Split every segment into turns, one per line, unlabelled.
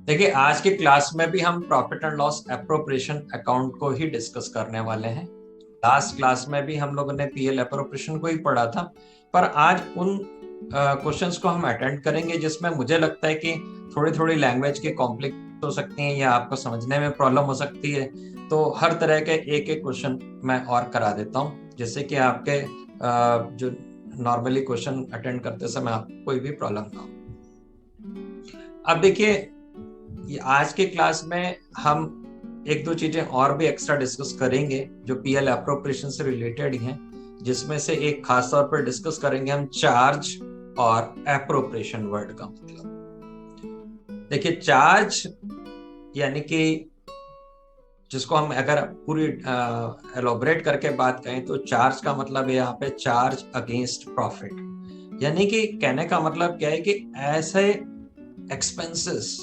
देखिए, आज की क्लास में भी हम profit and loss appropriation account को ही डिस्कस करने वाले हैं। लास्ट क्लास में भी हम लोगों ने पीएल एप्रोप्रिएशन को ही पढ़ा था, पर आज उन क्वेश्चंस को हम अटेंड करेंगे जिसमें मुझे लगता है कि थोड़ी थोड़ी लैंग्वेज के कॉम्प्लिकेट हो सकती हैं या आपको समझने में प्रॉब्लम हो सकती है। तो हर तरह के एक एक क्वेश्चन मैं और करा देता हूँ, जिससे कि आपके जो नॉर्मली क्वेश्चन अटेंड करते समय आपको कोई भी प्रॉब्लम ना हो। अब देखिए, ये आज के क्लास में हम एक दो चीजें और भी एक्स्ट्रा डिस्कस करेंगे जो पीएल एप्रोप्रिएशन से रिलेटेड ही हैं, जिसमें से एक खास तौर पर डिस्कस करेंगे हम चार्ज और एप्रोप्रिएशन वर्ड का मतलब। देखिए, चार्ज यानी कि जिसको हम अगर पूरी एलोबरेट करके बात करें तो चार्ज का मतलब है यहाँ पे चार्ज अगेंस्ट प्रॉफिट। यानी कि कहने का मतलब क्या है कि ऐसे एक्सपेंसेस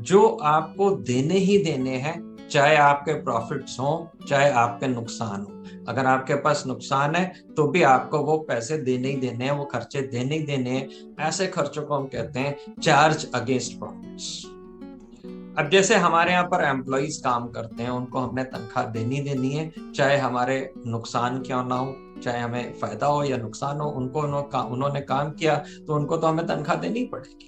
जो आपको देने ही देने हैं, चाहे आपके प्रॉफिट्स हो चाहे आपके नुकसान हो। अगर आपके पास नुकसान है तो भी आपको वो पैसे देने ही देने हैं, वो खर्चे देने ही देने हैं। ऐसे खर्चों को हम कहते हैं चार्ज अगेंस्ट प्रॉफिट्स। अब जैसे हमारे यहाँ पर एम्प्लॉइज काम करते हैं, उनको हमने तनख्वाह देनी देनी है, चाहे हमारे नुकसान क्यों ना हो, चाहे हमें फायदा हो या नुकसान हो, उन्होंने काम किया तो उनको तो हमें तनख्वाह देनी पड़ेगी।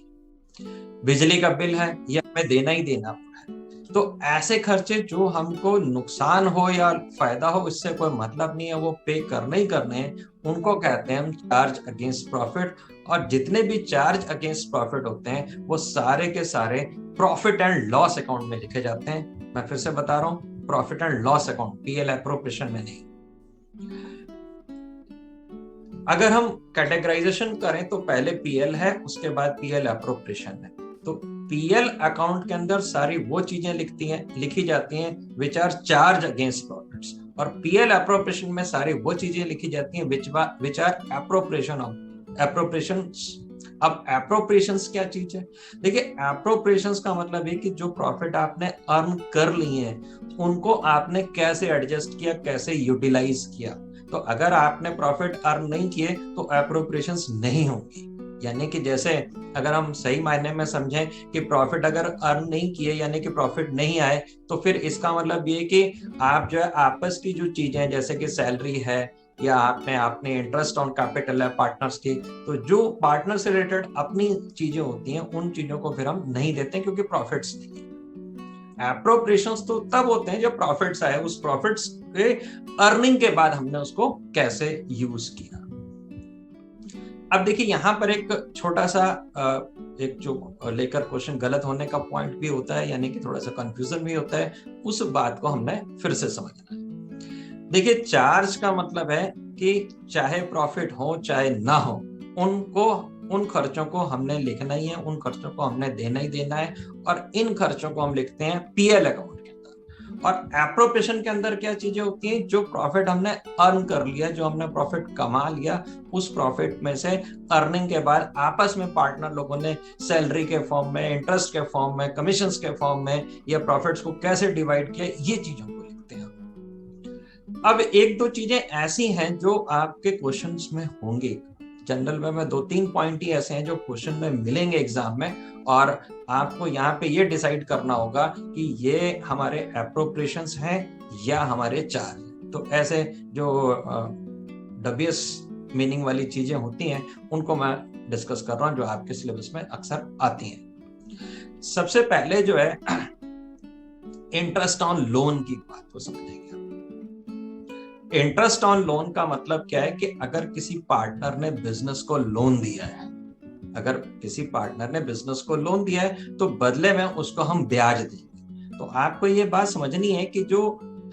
बिजली का बिल है, ये हमें देना ही देना है। तो ऐसे खर्चे जो हमको नुकसान हो या फायदा हो, इससे कोई मतलब नहीं है, वो पे करने ही करने हैं, उनको कहते हैं हम चार्ज अगेंस्ट प्रॉफिट। और जितने भी चार्ज अगेंस्ट प्रॉफिट होते हैं वो सारे के सारे प्रॉफिट एंड लॉस अकाउंट में लिखे जाते हैं। मैं फिर से बता रहा हूं, profit and loss account, PL appropriation में नहीं। अगर हम कैटेगराइजेशन करें तो पहले पीएल है, उसके बाद पीएल एप्रोप्रिएशन है। तो पीएल अकाउंट के अंदर सारी वो चीजें लिखी जाती हैं which are charge against profits, और पीएल एप्रोप्रिएशन में सारी वो चीजें लिखी जाती हैं which are appropriation of appropriations. अब एप्रोप्रिएशंस क्या चीज है? देखिए, एप्रोप्रिएशंस का मतलब है कि जो प्रॉफिट आपने अर्न कर लिए हैं उनको आपने कैसे एडजस्ट किया, कैसे यूटिलाइज किया। तो अगर आपने प्रॉफिट अर्न नहीं किए तो एप्रोप्रिएशंस नहीं होंगी। यानी कि जैसे अगर हम सही मायने में समझें कि प्रॉफिट अगर अर्न नहीं किए यानी कि प्रॉफिट नहीं आए, तो फिर इसका मतलब ये कि आप जो है आपस की जो चीजें जैसे कि सैलरी है या आपने इंटरेस्ट ऑन कैपिटल है पार्टनर्स की, तो जो पार्टनर से रिलेटेड अपनी चीजें होती हैं उन चीजों को फिर हम नहीं देते क्योंकि प्रॉफिट्स नहीं है। एप्रोप्रिएशंस तो तब होते हैं जब प्रॉफिट्स आए, उस प्रॉफिट्स के अर्निंग के बाद हमने उसको कैसे यूज किया। अब देखिए, यहाँ पर एक छोटा सा एक जो लेकर क्वेश्चन गलत होने का पॉइंट भी होता है, यानी कि थोड़ा सा कंफ्यूजन भी होता है, उस बात को हमने फिर से समझना है। देखिए, चार्ज का मतलब है कि चाहे प्रॉफिट हो चाहे ना हो, उन खर्चों को हमने लिखना ही है, उन खर्चों को हमने देना ही देना है, और इन खर्चों को हम लिखते हैं पीएल अकाउंट के अंदर। और एप्रोप्रिएशन के अंदर क्या चीजें होती हैं? जो प्रॉफिट हमने अर्न कर लिया, जो हमने प्रॉफिट कमा लिया, उस प्रॉफिट में से अर्निंग के बाद आपस में पार्टनर लोगों ने सैलरी के फॉर्म में, इंटरेस्ट के फॉर्म में, कमीशंस के फॉर्म में या प्रॉफिट्स को कैसे डिवाइड किया, ये चीजों को लिखते हैं। अब एक दो चीजें ऐसी हैं जो आपके क्वेश्चंस में होंगे, जनरल में दो तीन पॉइंट ही ऐसे हैं जो क्वेश्चन में मिलेंगे एग्जाम में, और आपको यहाँ पे ये डिसाइड करना होगा कि ये हमारे एप्रोप्रिएशंस हैं या हमारे चार्ज। तो ऐसे जो डबियस मीनिंग वाली चीजें होती हैं उनको मैं डिस्कस कर रहा हूँ, जो आपके सिलेबस में अक्सर आती हैं। सबसे पहले जो है इंटरेस्ट ऑन लोन की बात को समझेंगे। इंटरेस्ट ऑन लोन का मतलब क्या है कि अगर किसी पार्टनर ने बिजनेस को लोन दिया है, अगर किसी पार्टनर ने बिजनेस को लोन दिया है तो बदले में उसको हम ब्याज देंगे। तो आपको ये बात समझनी है कि जो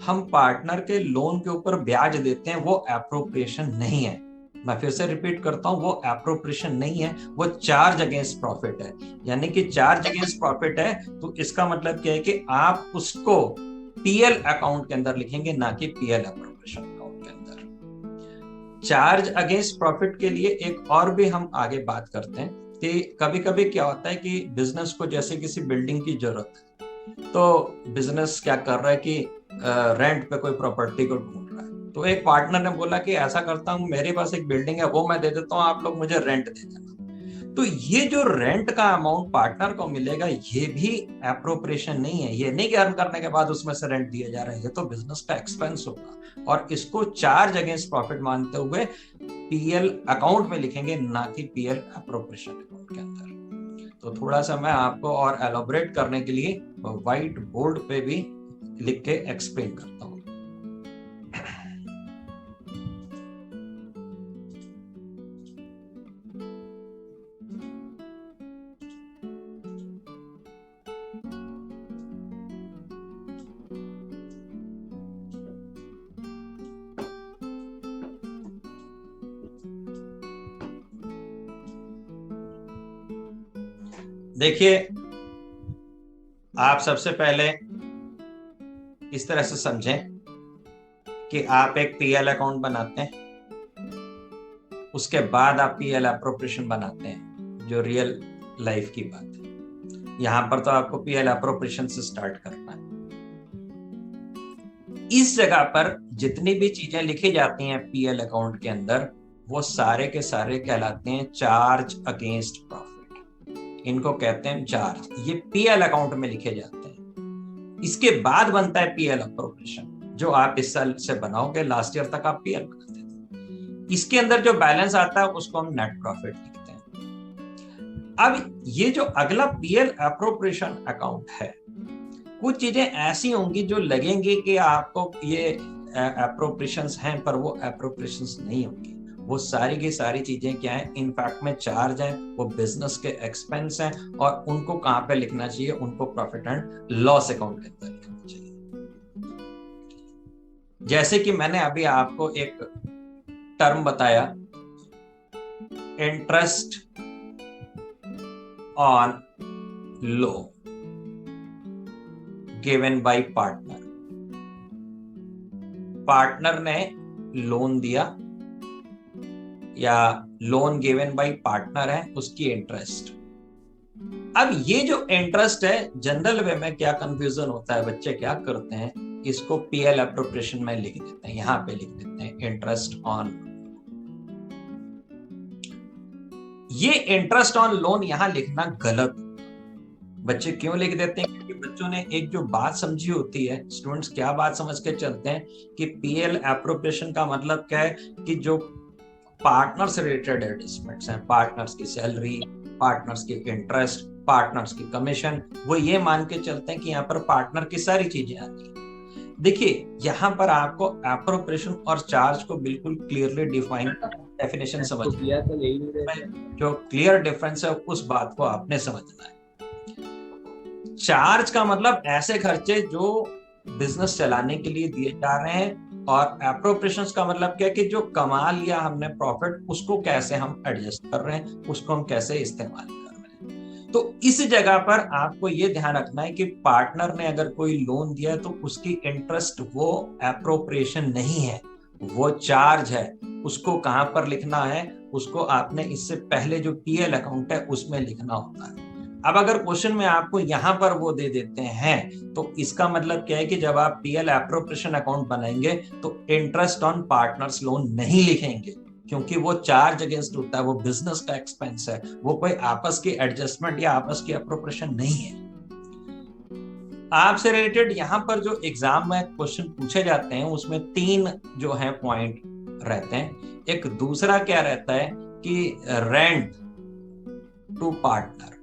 हम पार्टनर के लोन के ऊपर ब्याज देते हैं वो एप्रोप्रिएशन नहीं है। मैं फिर से रिपीट करता हूं, वो एप्रोप्रिएशन नहीं है, वो चार्ज अगेंस्ट प्रॉफिट है। यानी कि चार्ज अगेंस्ट प्रॉफिट है तो इसका मतलब क्या है कि आप उसको पीएल अकाउंट के अंदर लिखेंगे, ना कि पीएल एप्रोप्रिएशन अकाउंट के अंदर। चार्ज अगेंस्ट प्रॉफिट के लिए एक और भी हम आगे बात करते हैं कि कभी कभी क्या होता है कि बिजनेस को जैसे किसी बिल्डिंग की जरूरत है, तो बिजनेस क्या कर रहा है कि रेंट पे कोई प्रॉपर्टी को ढूंढ रहा है। तो एक पार्टनर ने बोला कि ऐसा करता हूँ, मेरे पास एक बिल्डिंग है वो मैं दे देता हूँ, आप लोग मुझे रेंट दे देना। तो ये जो रेंट का अमाउंट पार्टनर को मिलेगा ये भी एप्रोप्रिएशन नहीं है। ये नहीं कि अर्न करने के बाद उसमें से रेंट दिया जा रहा है, ये तो बिजनेस का एक्सपेंस होगा और इसको चार्ज अगेंस्ट प्रॉफिट मानते हुए पीएल अकाउंट में लिखेंगे, ना कि पीएल एप्रोप्रिएशन अकाउंट के अंदर। तो थोड़ा सा मैं आपको और एलोबरेट करने के लिए व्हाइट बोर्ड पे भी लिख के एक्सप्लेन करता हूं। देखिए, आप सबसे पहले इस तरह से समझें कि आप एक पीएल अकाउंट बनाते हैं, उसके बाद आप पीएल एप्रोप्रिएशन बनाते हैं, जो रियल लाइफ की बात है। यहां पर तो आपको पीएल एप्रोप्रिएशन से स्टार्ट करना है। इस जगह पर जितनी भी चीजें लिखी जाती हैं पीएल अकाउंट के अंदर, वो सारे के सारे कहलाते हैं चार्ज अगेंस्ट प्रॉफिट। इनको कहते हैं चार्ज, ये पीएल अकाउंट में लिखे जाते हैं। इसके बाद बनता है पीएल एप्रोप्रिएशन, जो आप इस साल से बनाओगे, लास्ट ईयर तक आप पीएल बनाते थे। इसके अंदर जो बैलेंस आता है उसको हम नेट प्रॉफिट लिखते हैं। अब ये जो अगला पीएल एप्रोप्रिएशन अकाउंट है, कुछ चीजें ऐसी होंगी जो लगेंगी कि आपको ये एप्रोप्रिएशंस हैं, पर वो एप्रोप्रिएशंस नहीं होंगी। वो सारी की सारी चीजें क्या है, इनफैक्ट में चार्ज हैं, वो बिजनेस के एक्सपेंस हैं और उनको कहां पे लिखना चाहिए, उनको प्रॉफिट एंड लॉस अकाउंट के अंदर लिखना चाहिए। जैसे कि मैंने अभी आपको एक टर्म बताया, interest on loan given by partner. Partner ने लोन दिया या लोन गिवन बाय पार्टनर है, उसकी इंटरेस्ट। अब ये जो इंटरेस्ट है, जनरल वे में क्या कंफ्यूजन होता है, बच्चे क्या करते हैं, इसको पीएल एप्रोप्रिएशन में लिख देते हैं, यहां पे लिख देते हैं इंटरेस्ट ऑन। ये इंटरेस्ट ऑन लोन यहां लिखना गलत। बच्चे क्यों लिख देते हैं? क्योंकि बच्चों ने एक जो बात समझी होती है, स्टूडेंट्स क्या बात समझ के चलते हैं कि पीएल एप्रोप्रिएशन का मतलब क्या है कि जो पार्टनर्स रिलेटेड एडजस्टमेंट्स हैं, पार्टनर्स की सैलरी, पार्टनर्स की इंटरेस्ट, पार्टनर्स की कमीशन, वो ये मान के चलते हैं कि यहाँ पर पार्टनर की सारी चीजें आती हैं। देखिए, यहाँ पर आपको एप्रोप्रिएशन और चार्ज को बिल्कुल क्लियरली डिफाइन डेफिनेशन समझना है। जो क्लियर डिफरेंस है उस बात को आपने समझना है। चार्ज का मतलब ऐसे खर्चे जो बिजनेस चलाने के लिए दिए जा रहे हैं, और एप्रोप्रिएशंस का मतलब क्या है कि जो कमा लिया हमने प्रॉफिट, उसको कैसे हम एडजस्ट कर रहे हैं, उसको हम कैसे इस्तेमाल कर रहे हैं। तो इस जगह पर आपको ये ध्यान रखना है कि पार्टनर ने अगर कोई लोन दिया है तो उसकी इंटरेस्ट वो एप्रोप्रिएशन नहीं है, वो चार्ज है। उसको कहां पर लिखना है, उसको आपने इससे पहले जो पीएल अकाउंट है उसमें लिखना होता है। अब अगर क्वेश्चन में आपको यहां पर वो दे देते हैं, तो इसका मतलब क्या है कि जब आप पीएल एप्रोप्रिएशन अकाउंट बनाएंगे तो इंटरेस्ट ऑन पार्टनर्स लोन नहीं लिखेंगे, क्योंकि वो चार्ज अगेंस्ट होता है, वो बिजनेस का एक्सपेंस है, वो कोई आपस की एडजस्टमेंट या आपस की एप्रोप्रिएशन नहीं है। आपसे रिलेटेड यहाँ पर जो एग्जाम में क्वेश्चन पूछे जाते हैं उसमें 3 जो है पॉइंट रहते हैं। एक दूसरा क्या रहता है कि रेंट टू पार्टनर,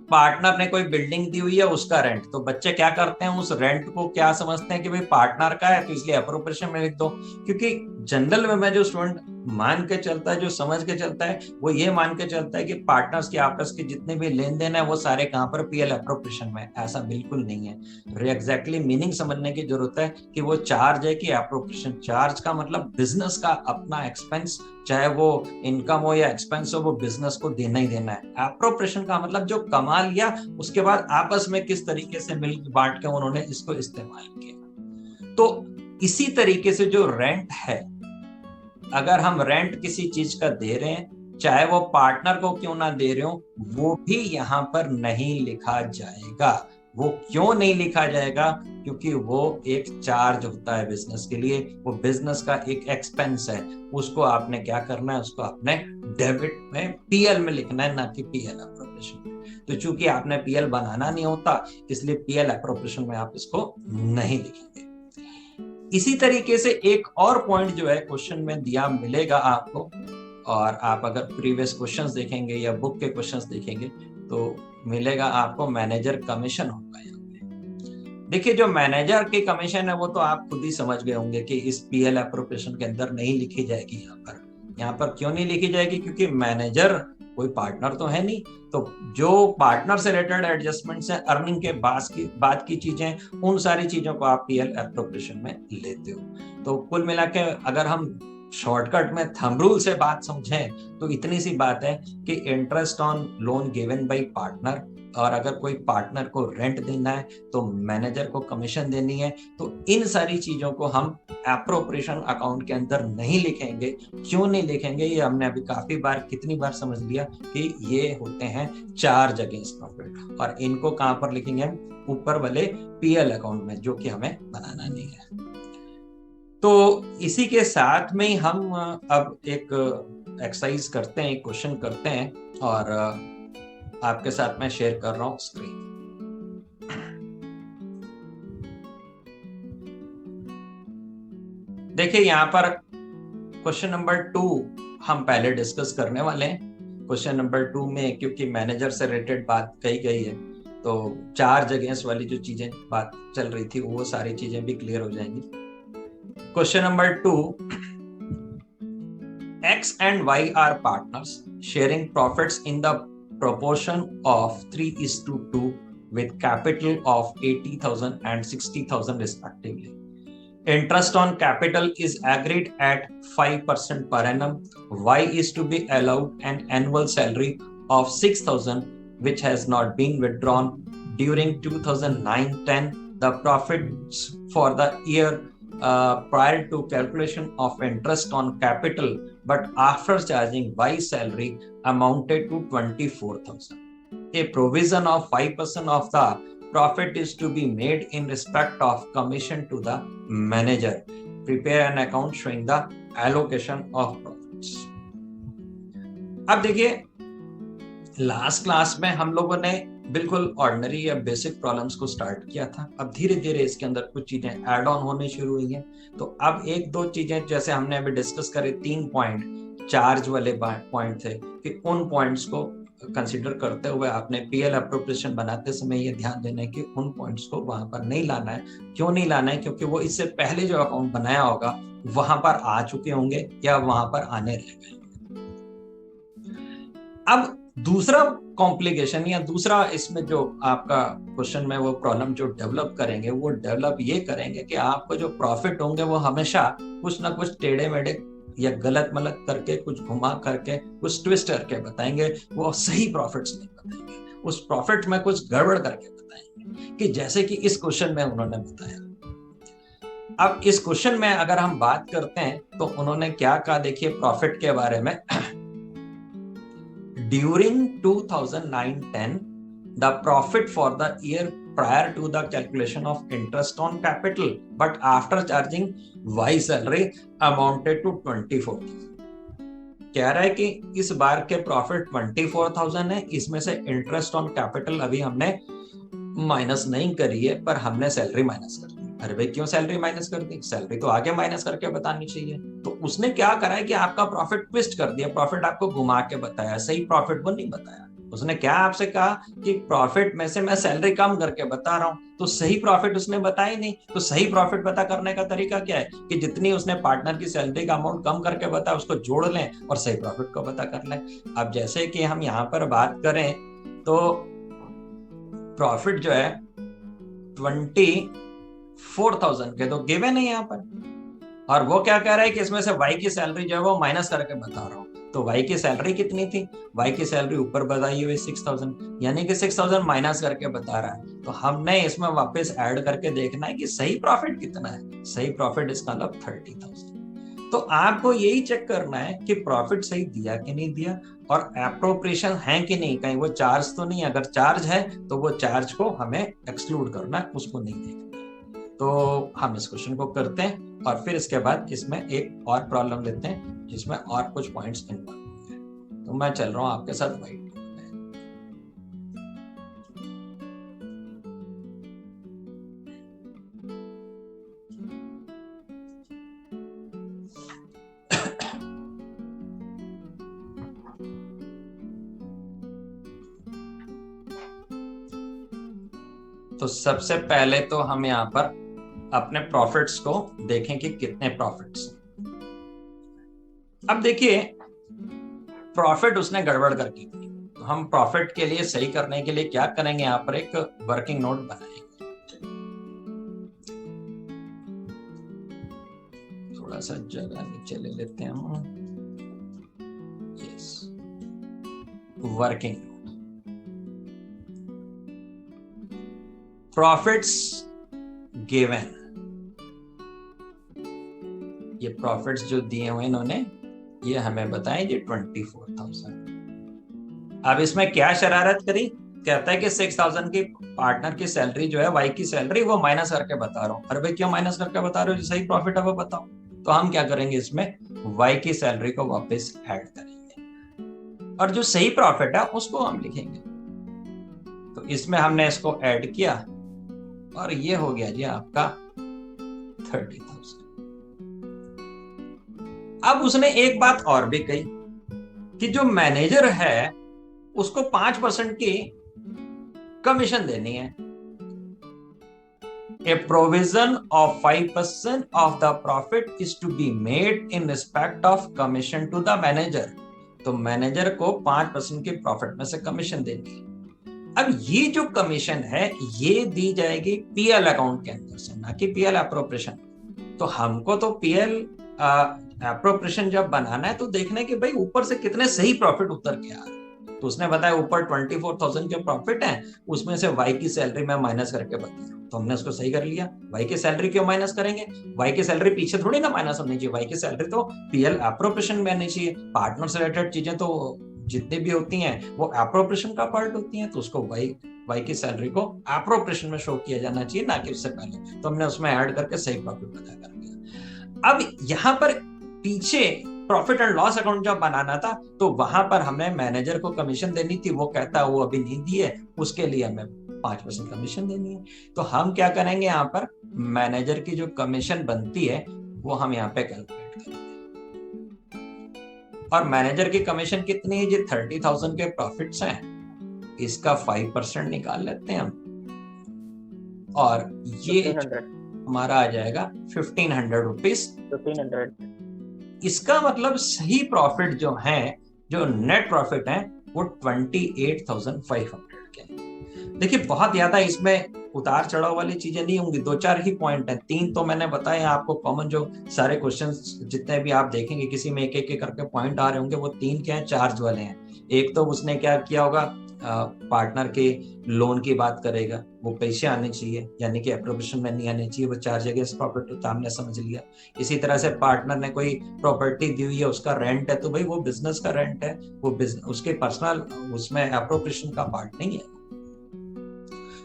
पार्टनर ने कोई बिल्डिंग दी हुई है, उसका रेंट। तो बच्चे क्या करते हैं, उस रेंट को क्या समझते हैं कि भाई पार्टनर का है, तो इसलिए एप्रोप्रिएशन में लिख दो। क्योंकि जनरल में जो स्टूडेंट मान के चलता है, जो समझ के चलता है, वो ये मान के चलता है कि पार्टनर्स के आपस के जितने भी लेन देन है वो सारे कहां पर, पीएल एप्रोप्रिएशन में। ऐसा बिल्कुल नहीं है। एग्जैक्टली मीनिंग समझने की जरूरत है कि वो चार्ज है कि एप्रोप्रिएशन। चार्ज का मतलब बिजनेस का अपना एक्सपेंस, चाहे वो इनकम हो या एक्सपेंस हो, वो बिजनेस को देना ही देना है। एप्रोप्रिएशन का मतलब जो कमा लिया उसके बाद आपस में किस तरीके से मिल बांट के उन्होंने इसको इस्तेमाल किया। तो इसी तरीके से जो रेंट है, अगर हम रेंट किसी चीज का दे रहे हैं, चाहे वो पार्टनर को क्यों ना दे रहे हो, वो भी यहां पर नहीं लिखा जाएगा। वो क्यों नहीं लिखा जाएगा? क्योंकि वो एक चार्ज होता है बिजनेस के लिए, वो बिजनेस का एक एक्सपेंस है। उसको आपने क्या करना है, उसको आपने डेबिट में पीएल में लिखना है, ना कि पीएल एप्रोप्रिएशन में। तो चूंकि आपने पीएल बनाना नहीं होता, इसलिए पीएल एप्रोप्रिएशन में आप इसको नहीं लिखेंगे। इसी तरीके से एक और पॉइंट जो है क्वेश्चन में दिया मिलेगा आपको, और आप अगर प्रीवियस क्वेश्चंस देखेंगे या बुक के क्वेश्चंस देखेंगे तो मिलेगा आपको मैनेजर कमीशन होगा। यहाँ पे देखिए, जो मैनेजर की कमीशन है वो तो आप खुद ही समझ गए होंगे कि इस पीएल एप्रोप्रिएशन के अंदर नहीं लिखी जाएगी। यहाँ पर क्यों नहीं लिखी जाएगी? क्योंकि मैनेजर कोई पार्टनर तो है नहीं। तो जो पार्टनर से रिलेटेड एडजस्टमेंट्स हैं, अर्निंग के बाद की चीजें, उन सारी चीजों को आप पीएल एप्रोप्रिएशन में लेते हो। तो कुल मिला के अगर हम शॉर्टकट में थंब रूल से बात समझें तो इतनी सी बात है कि interest on loan given by partner, और अगर कोई पार्टनर को रेंट देना है तो मैनेजर को कमीशन देनी है। तो इन सारी चीजों को हम एप्रोप्रिएशन अकाउंट के अंदर नहीं लिखेंगे। क्यों नहीं लिखेंगे? ये हमने अभी काफी बार, कितनी बार समझ लिया कि ये होते हैं चार्ज अगेंस्ट प्रॉफिट, और इनको कहां पर लिखेंगे हम? ऊपर वाले पीएल अकाउंट में, जो कि हमें बनाना नहीं है। तो इसी के साथ में हम अब एक एक्सरसाइज करते हैं, एक क्वेश्चन करते हैं, और आपके साथ मैं शेयर कर रहा हूं स्क्रीन। देखिए, यहां पर क्वेश्चन नंबर 2 हम पहले डिस्कस करने वाले हैं। क्वेश्चन नंबर 2 में क्योंकि मैनेजर से रिलेटेड बात कही गई है, तो चार्ज अगेंस्ट वाली जो चीजें बात चल रही थी वो सारी चीजें भी क्लियर हो जाएंगी। Question number 2, X and Y are partners sharing profits in the proportion of 3:2 with capital of 80,000 and 60,000 respectively. Interest on capital is agreed at 5% per annum. Y is to be allowed an annual salary of 6,000 which has not been withdrawn during 2009-10. The profits for the year prior to calculation of interest on capital but after charging Y salary amounted to 24,000. A provision of 5% of the profit is to be made in respect of commission to the manager. Prepare an account showing the allocation of profits. अब देखिए, last class में हम लोगों ने बिल्कुल ordinary या basic problems को start किया था। अब धीरे धीरे इसके अंदर कुछ चीजें ऐड ऑन होने शुरू हुई हैं। तो अब एक दो चीजें जैसे हमने अभी डिस्कस करे, 3 पॉइंट चार्ज वाले पॉइंट थे, कि उन पॉइंट्स को कंसिडर करते हुए आपने पीएल एप्रोप्रिएशन बनाते समय ये ध्यान देना है कि उन पॉइंट्स को वहां पर नहीं लाना है। क्यों नहीं लाना है? क्योंकि वो इससे पहले जो अकाउंट बनाया होगा वहां पर आ चुके होंगे या वहां पर आने रह गए। अब दूसरा कॉम्प्लिकेशन या दूसरा इसमें जो आपका क्वेश्चन में वो प्रॉब्लम जो डेवलप करेंगे, वो डेवलप ये करेंगे कि आपको जो प्रॉफिट होंगे वो हमेशा कुछ ना कुछ टेढ़े मेढ़े या गलत मलत करके, कुछ घुमा करके, कुछ ट्विस्ट करके बताएंगे। वो सही प्रॉफिट्स नहीं बताएंगे, उस प्रॉफिट में कुछ गड़बड़ करके बताएंगे, कि जैसे कि इस क्वेश्चन में उन्होंने बताया। अब इस क्वेश्चन में अगर हम बात करते हैं तो उन्होंने क्या कहा, देखिए प्रॉफिट के बारे में। During 2009-10, the profit for the year prior to the calculation of interest on capital, but after charging Y salary amounted to 24,000. कह रहा है कि इस बार के प्रॉफिट 24,000 है, इसमें से इंटरेस्ट ऑन कैपिटल अभी हमने माइनस नहीं करी है, पर हमने सैलरी माइनस कर दी। अरे भाई, क्यों सैलरी माइनस कर दी? सैलरी तो आगे माइनस करके बतानी चाहिए। तो उसने क्या करा है कि आपका प्रॉफिट ट्विस्ट कर दिया, प्रॉफिट आपको घुमा के बताया, सही प्रॉफिट वो नहीं बताया। उसने क्या आपसे कहा कि प्रॉफिट में से मैं सैलरी कम करके बता रहा हूं, तो सही प्रॉफिट उसने बताया नहीं। तो सही प्रॉफिट पता करने का तरीका क्या है कि जितनी उसने पार्टनर की सैलरी का अमाउंट कम करके बताया उसको जोड़ लें और सही प्रॉफिट को पता कर लें। अब जैसे कि हम यहाँ पर बात करें तो प्रॉफिट जो है 24,000 के तो गिवन है यहाँ पर, और वो क्या कह रहा है कि इसमें से वाई की सैलरी जो है वो माइनस करके बता रहा हूँ। तो वाई की सैलरी कितनी थी? वाई की सैलरी ऊपर बताई हुई 6,000, यानी कि 6,000 माइनस करके बता रहा है। तो हमने इसमें वापस ऐड करके देखना है कि सही प्रॉफिट कितना है। सही प्रॉफिट इसका मतलब 30,000। तो आपको यही चेक करना है कि प्रॉफिट सही दिया कि नहीं दिया, और एप्रोप्रिएशन है कि नहीं, कहीं वो चार्ज तो नहीं। अगर चार्ज है तो वो चार्ज को हमें एक्सक्लूड करना है, उसको नहीं देखना। तो हम इस क्वेश्चन को करते हैं और फिर इसके बाद इसमें एक और प्रॉब्लम लेते हैं जिसमें और कुछ पॉइंट्स इन्वॉल्व होंगे। तो मैं चल रहा हूं आपके साथ वाइट। तो सबसे पहले तो हम यहाँ पर अपने प्रॉफिट्स को देखें कि कितने प्रॉफिट्स। अब देखिए प्रॉफिट उसने गड़बड़ करके की, तो हम प्रॉफिट के लिए सही करने के लिए क्या करेंगे, यहाँ पर एक वर्किंग नोट बनाएंगे। थोड़ा सा जगह नीचे ले लेते हैं हम। यस, वर्किंग प्रॉफिट्स गिवन, ये प्रॉफिट्स जो दिए हुए इन्होंने ये हमें बताएं जी 24,000। अब इसमें क्या शरारत करी, कहता है कि 6,000 की पार्टनर की सैलरी जो है वाई की सैलरी वो माइनस करके बता रहा हूँ। अरे भाई क्यों माइनस करके बता रहे हो, जो सही प्रॉफिट है वो बताओ। तो हम क्या करेंगे, इसमें वाई की सैलरी को वापस ऐड करेंगे और जो सही प्रॉफिट है उसको हम लिखेंगे। तो इसमें हमने इसको ऐड किया और ये हो गया जी आपका 30,000। अब उसने एक बात और भी कही कि जो मैनेजर है उसको 5% की कमीशन देनी है। A provision of 5% of the profit is to be made in respect of commission to the manager। तो मैनेजर को 5% की प्रॉफिट में से कमीशन देनी है। अब ये जो कमीशन है ये दी जाएगी पीएल अकाउंट के अंदर से, ना कि पीएल एप्रोप्रिएशन। तो हमको तो पीएल एप्रोप्रिएशन जब बनाना है तो देखना है कि भाई ऊपर से कितने सही प्रॉफिट उतर के आ रहे हैं। तो उसने बताया ऊपर 24,000 के प्रॉफिट है, उसमें से वाई की सैलरी में माइनस करके बता रहा हूं। तो हमने उसको सही कर लिया। वाई की सैलरी क्यों माइनस करेंगे, वाई की सैलरी पीछे थोड़ी ना माइनस होनी चाहिए, वाई की सैलरी तो पीएल एप्रोप्रिएशन में आनी चाहिए। पार्टनर से रिलेटेड चीजें तो जितनी भी होती हैं वो एप्रोप्रिएशन का पार्ट होती हैं, तो उसको वाई की सैलरी को एप्रोप्रिएशन में शो किया जाना चाहिए, ना कि उससे पहले। तो हमने उसमें ऐड करके सही प्रॉफिट पता कर लिया। अब यहाँ पर पीछे प्रॉफिट एंड लॉस अकाउंट जब बनाना था तो वहां पर हमें मैनेजर को कमीशन देनी थी, वो कहता है वो अभी नहीं दी है, उसके लिए हमें 5% कमीशन देनी है। तो हम क्या करेंगे, यहाँ पर मैनेजर की जो कमीशन बनती है वो हम यहाँ पे कैलकुलेट करेंगे। और मैनेजर की कमीशन कितनी है जी, 30,000 के प्रॉफिट्स हैं, इसका 5% निकाल लेते हैं हम और ये हमारा आ जाएगा 1,500 रुपीज। 1,500 इसका मतलब सही प्रॉफिट जो है, जो नेट प्रॉफिट है वो 28,500 के। देखिए बहुत ज्यादा इसमें उतार चढ़ाव वाली चीजें नहीं होंगी, 2-4 ही पॉइंट हैं। 3 तो मैंने बताए आपको कॉमन, जो सारे क्वेश्चंस जितने भी आप देखेंगे किसी में एक एक करके पॉइंट आ रहे होंगे, वो 3 क्या है, चार्ज वाले हैं। एक तो उसने क्या किया होगा, पार्टनर के लोन की बात करेगा, वो पैसे आने चाहिए, यानी कि एप्रोप्रिएशन में नहीं आने चाहिए, वो चार्ज अगेंस्ट प्रॉपर्टी होता, हमने समझ लिया। इसी तरह से पार्टनर ने कोई प्रॉपर्टी दी हुई है, उसका रेंट है, तो भाई वो बिजनेस का रेंट है, वो बिजनेस उसके पर्सनल उसमें एप्रोप्रिएशन का पार्ट नहीं है।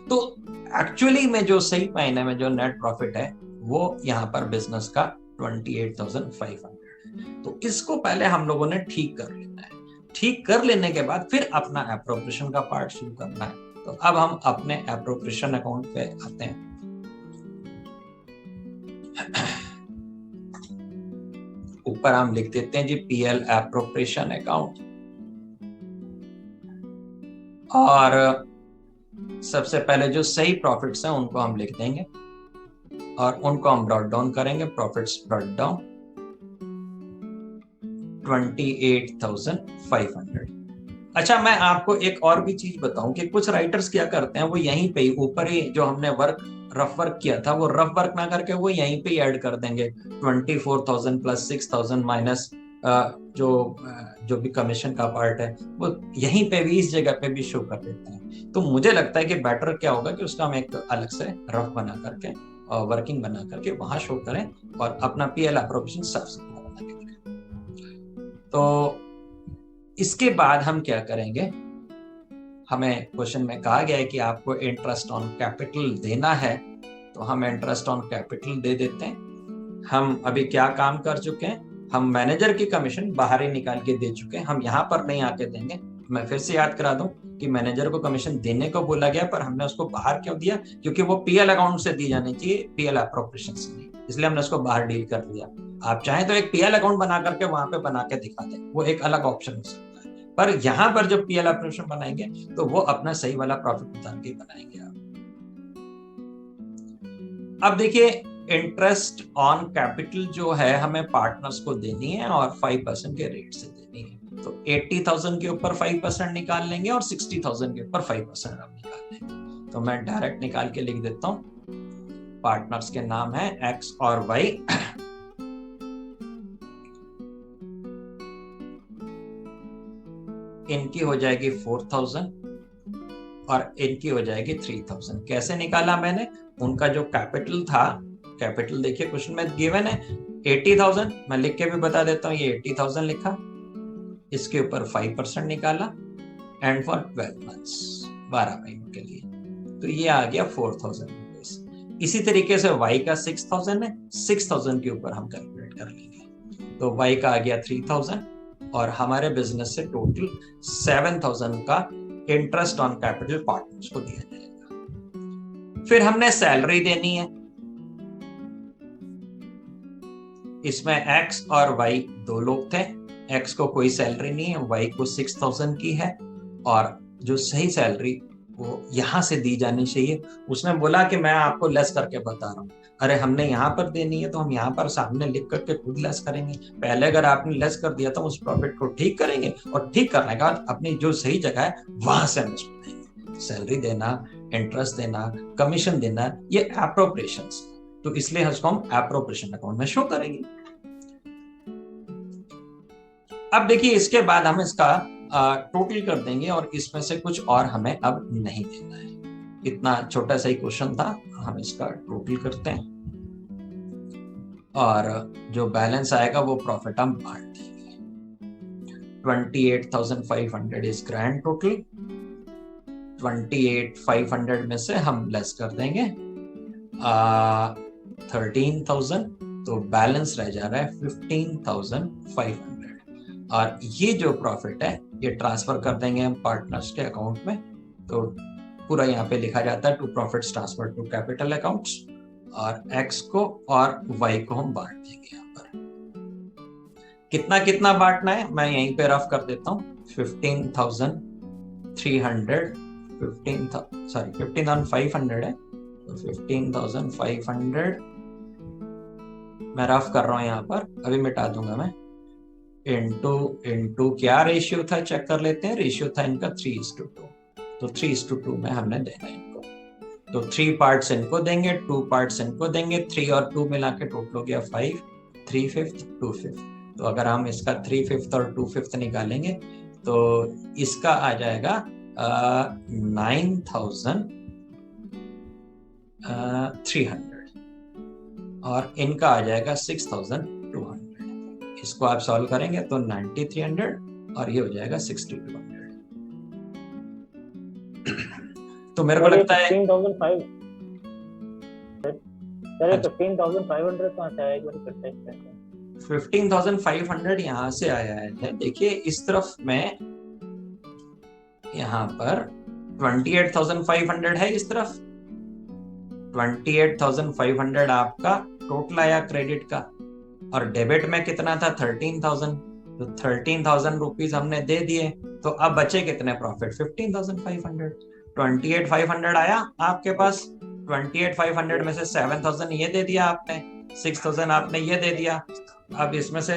तो एक्चुअली में जो सही मायने में जो नेट प्रॉफिट है वो यहाँ पर बिजनेस का 28,500 है। तो इसको पहले हम लोगों ने ठीक कर लेना है। ठीक कर लेने के बाद फिर अपना एप्रोप्रिएशन का पार्ट शुरू करना है। तो अब हम अपने एप्रोप्रिएशन अकाउंट पे आते हैं। ऊपर हम लिख देते हैं जी पीएल एप्रोप्रिएशन अकाउंट, और सबसे पहले जो सही प्रॉफिट्स हैं उनको हम लिख देंगे और उनको हम ब्रॉट डाउन करेंगे। Profits brought down 28,500। अच्छा, मैं आपको एक और भी चीज बताऊं कि कुछ राइटर्स क्या करते हैं, वो यहीं पे ऊपर ही जो हमने रफ वर्क किया था वो रफ वर्क ना करके वो यहीं पे ऐड कर देंगे 24,000 प्लस 6,000 माइनस जो भी कमीशन का पार्ट है वो यहीं पे भी, इस जगह पे भी शो कर देते हैं। तो मुझे लगता है कि बेटर क्या होगा कि उसका हम एक अलग से रफ बना करके और वर्किंग बना करके वहां शो करें और अपना पीएल एप्रोप्रिएशन साफ सुथरा बना के करें। तो इसके बाद हम क्या करेंगे, हमें क्वेश्चन में कहा गया है कि आपको इंटरेस्ट ऑन कैपिटल देना है, तो हम इंटरेस्ट ऑन कैपिटल दे देते हैं। हम अभी क्या काम कर चुके हैं, हम मैनेजर की कमीशन बाहर ही निकाल के दे चुके हैं, हम यहाँ पर नहीं आके देंगे। मैं फिर से याद करा दूं कि मैनेजर को कमीशन देने को बोला गया, पर हमने उसको बाहर क्यों दिया? क्योंकि वो पीएल अकाउंट से दी जानी चाहिए, पीएल एप्रोप्रिएशन से नहीं, इसलिए हमने उसको बाहर डील कर लिया। आप चाहें तो एक पीएल अकाउंट बना करके वहां पे बना के दिखा दें, वो एक अलग ऑप्शन हो सकता है, पर यहाँ पर जब पीएल एप्रोप्रिएशन बनाएंगे तो वो अपना सही वाला प्रॉफिट उतार के बनाएंगे आप। अब देखिए, इंटरेस्ट ऑन कैपिटल जो है हमें पार्टनर्स को देनी है और 5% के रेट से देनी है। तो 80,000 के ऊपर 5% निकाल लेंगे और 60,000 के ऊपर 5% हम निकाल लेंगे। तो मैं डायरेक्ट निकाल के लिख देता हूं, पार्टनर्स के नाम है एक्स और वाई। इनकी हो जाएगी 4,000 और इनकी हो जाएगी 3,000। कैसे निकाला मैंने? उनका जो कैपिटल था, कैपिटल देखिए क्वेश्चन में गिवन है 80,000, मैं लिख के भी बता देता हूँ, ये 80,000 लिखा, इसके ऊपर 5% निकाला, एंड फॉर 12 मंथ्स, 12 महीनों के लिए, तो ये आ गया 4,000 रुपीज। इसी तरीके से y का 6,000 है, 6,000 के ऊपर हम कैलकुलेट कर लेंगे, तो y का आ गया 3,000 और हमारे बिजनेस से टोटल 7,000 का इंटरेस्ट ऑन कैपिटल पार्टनर्स को दिया जाएगा। फिर हमने सैलरी देनी है, इसमें x और y दो लोग थे, x को कोई सैलरी नहीं है, y को 6,000 की है, और जो सही सैलरी वो यहां से दी जानी चाहिए। उसने बोला कि मैं आपको लेस करके बता रहा हूँ, अरे हमने यहाँ पर देनी है तो हम यहाँ पर सामने लिख करके खुद लेस करेंगे। पहले अगर आपने लेस कर दिया तो उस प्रॉफिट को ठीक करेंगे, और ठीक करने के बाद अपनी जो सही जगह है वहां से हम इसको देंगे। सैलरी देना, इंटरेस्ट देना, कमीशन देना, ये एप्रोप्रिएशंस, तो इसलिए इसको हम एप्रोप्रिएशन अकाउंट में शो करेंगे। अब देखिए, इसके बाद हम इसका टोटल कर देंगे और इसमें से कुछ और हमें अब नहीं देना है। इतना छोटा सा ही क्वेश्चन था, हम इसका टोटल करते हैं और जो बैलेंस आएगा वो प्रॉफिट हम बांट देंगे। 28,500 इज ग्रैंड टोटल, 28,500 में से हम लेस कर देंगे 13,000, तो बैलेंस रह जा रहा है 15,500। और ये जो प्रॉफिट है ये ट्रांसफर कर देंगे हम पार्टनर्स के अकाउंट में। तो पूरा यहाँ पे लिखा जाता है to profits transfer to capital accounts, और एक्स को और वाई को हम बांट देंगे। यहाँ पर कितना कितना बांटना है मैं यहीं पे रफ कर देता हूँ। 15,500 है, तो 15,500 मैं रफ कर रहा हूँ यहाँ पर, अभी मिटा दूंगा मैं। इनटू क्या रेशियो था, चेक कर लेते हैं। रेशियो था इनका 3:2, तो 3:2 में हमने देना इनको। तो 3 पार्ट्स इनको देंगे, 2 पार्ट्स इनको देंगे, 3 और 2 मिला के टोटल हो गया 5, 3/5, 2/5। तो अगर हम इसका 3/5 और 2/5 निकालेंगे तो इसका आ जाएगा 9,300 और इनका आ जाएगा 6,200। इसको आप सॉल्व करेंगे तो 9,300 और ये हो जाएगा 6,200। तो मेरे को लगता है 15,500 यहाँ से आया है। देखिए इस तरफ में यहाँ पर 28,500 है, इस तरफ 28,500 आपका टोटल आया क्रेडिट का, और डेबिट में कितना था 13,000, तो 13,000 रुपीज हमने दे दिए। तो अब बचे कितने प्रॉफिट 15,500। 28,500 आया आपके पास, 28,500 में से 7,000 ये दे दिया आपने, 6,000 आपने ये दे दिया। अब इसमें से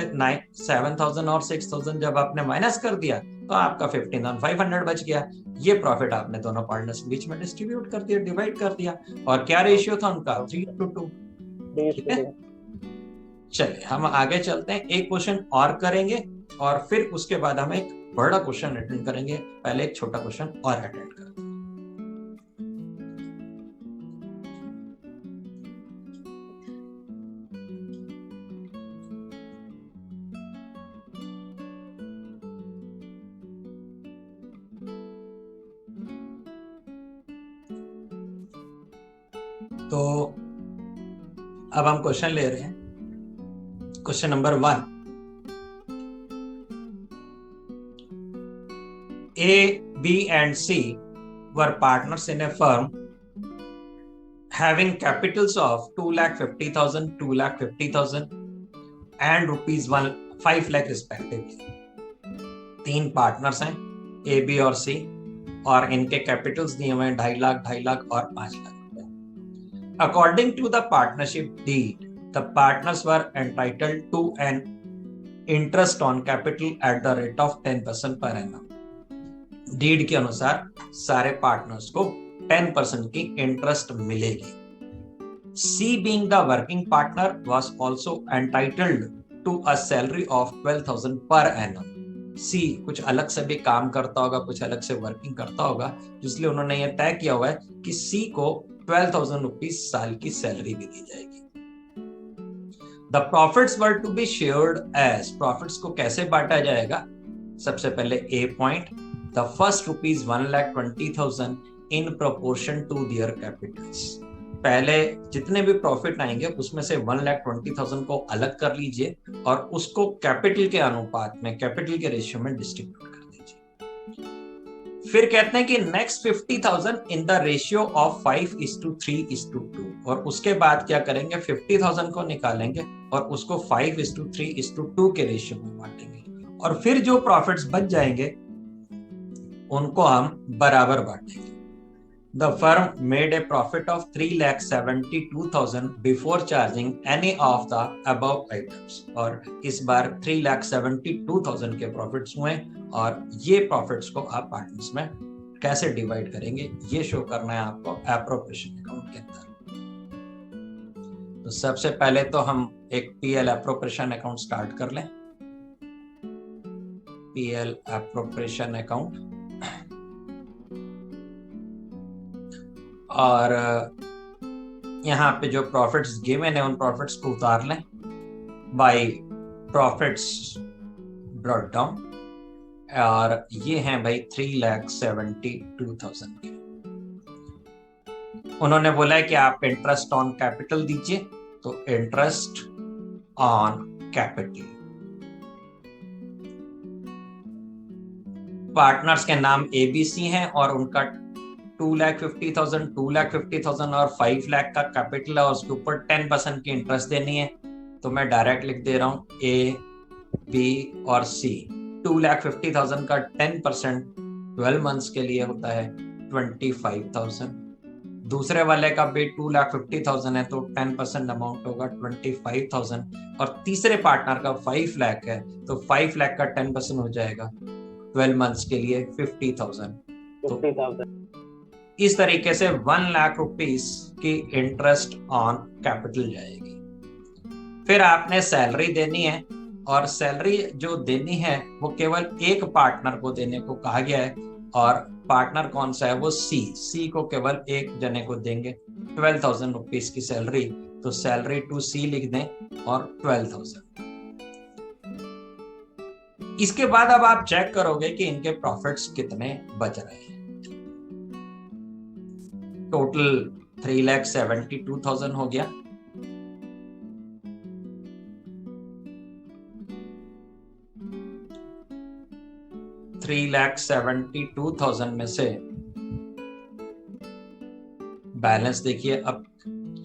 7,000 और 6,000 जब आपने माइनस कर दिया तो आपका 15,500 बच गया। ये प्रॉफिट आपने दोनों पार्टनर्स के बीच में डिस्ट्रीब्यूट कर दिया, डिवाइड कर दिया। और क्या रेशियो था उनका 3:2। ठीक है, चलिए हम आगे चलते हैं, एक क्वेश्चन और करेंगे और फिर उसके बाद हम एक बड़ा क्वेश्चन अटेंड करेंगे। पहले एक छोटा क्वेश्चन और अटेंड करते हैं। तो अब हम क्वेश्चन ले रहे हैं, question number 1। A, B, and C were partners in a firm having capitals of 2,50,000, 2,50,000 and rupees 5 lakh respectively. 3 partners हैं ए, बी और सी, और इनके कैपिटल्स दिए हुए हैं 2.5 लाख, 2.5 लाख और 5 लाख रुपए. According to the partnership deed, the partners were entitled to an interest on capital at the rate of 10% per annum. Deed के अनुसार सारे पार्टनर्स को 10% की इंटरेस्ट मिलेगी. C, being the working partner, was also entitled to a salary of 12,000 per annum. C कुछ अलग से भी काम करता होगा, कुछ अलग से वर्किंग करता होगा, इसलिए उन्होंने ये तय किया हुआ है कि C को 12,000 रुपीज साल की सैलरी भी दी जाएगी. The profits were to be shared as. Profits को कैसे बांटा जाएगा? सबसे पहले A point, the first rupees 1,20,000 in proportion to their capitals. पहले जितने भी प्रॉफिट आएंगे उसमें से 1,20,000 को अलग कर लीजिए और उसको कैपिटल के अनुपात में, कैपिटल के रेशियो में डिस्ट्रीब्यूट कर दीजिए. फिर कहते हैं कि next 50,000 in the ratio of 5:3:2, और उसके बाद क्या करेंगे, 50,000 को निकालेंगे और उसको 5:3:2 के रेशियो में बांटेंगे, और फिर जो प्रॉफिट्स बच जाएंगे उनको हम बराबर बांटेंगे. The firm made a profit of 3,72,000 before charging any of the above items. और इस बार 3,72,000 के प्रॉफिट्स हुए, और ये प्रॉफिट्स को आप पार्टनर्स में कैसे डिवाइड करेंगे ये शो करना है आपको एप्रोप्रिएशन अकाउंट के अंदर. तो सबसे पहले तो हम एक पीएल एप्रोप्रिएशन अकाउंट स्टार्ट कर लें. पीएल एप्रोप्रिएशन अकाउंट, और यहाँ पे जो प्रॉफिट्स गिवन है उन प्रॉफिट्स को उतार लें बाय प्रॉफिट्स ब्रॉट डाउन, और ये हैं भाई 3,72,000 के. उन्होंने बोला है कि आप इंटरेस्ट ऑन कैपिटल दीजिए, तो इंटरेस्ट ऑन कैपिटल. पार्टनर्स के नाम ABC हैं और उनका 2,50,000, 2,50,000 और 5 लाख का कैपिटल है, और उसके ऊपर 10% की इंटरेस्ट देनी है. तो मैं डायरेक्ट लिख दे रहा हूं A, B और C. 2,50,000 का 10% 12 मंथ्स के लिए होता है 25,000. दूसरे वाले का भी 2,50,000 है तो 10% अमाउंट होगा 25,000, और तीसरे पार्टनर का 5 लाख है तो 5 लाख का 10% हो जाएगा 12 मंथ्स के लिए 50,000. तो इस तरीके से 1 लाख रुपीस की इंटरेस्ट ऑन कैपिटल जाएगी. फिर आपने सैलरी देनी है, और सैलरी जो देनी है वो केवल एक पार्टनर को देने को कहा गया है, और पार्टनर कौन सा है, वो सी को केवल एक जने को देंगे 12,000 रुपीस की सैलरी. तो सैलरी टू C लिख दें और 12,000. इसके बाद अब आप चेक करोगे कि इनके प्रॉफिट्स कितने बच रहे हैं. टोटल 3,72,000 हो गया. $3,72,000 में से बैलेंस देखिए अब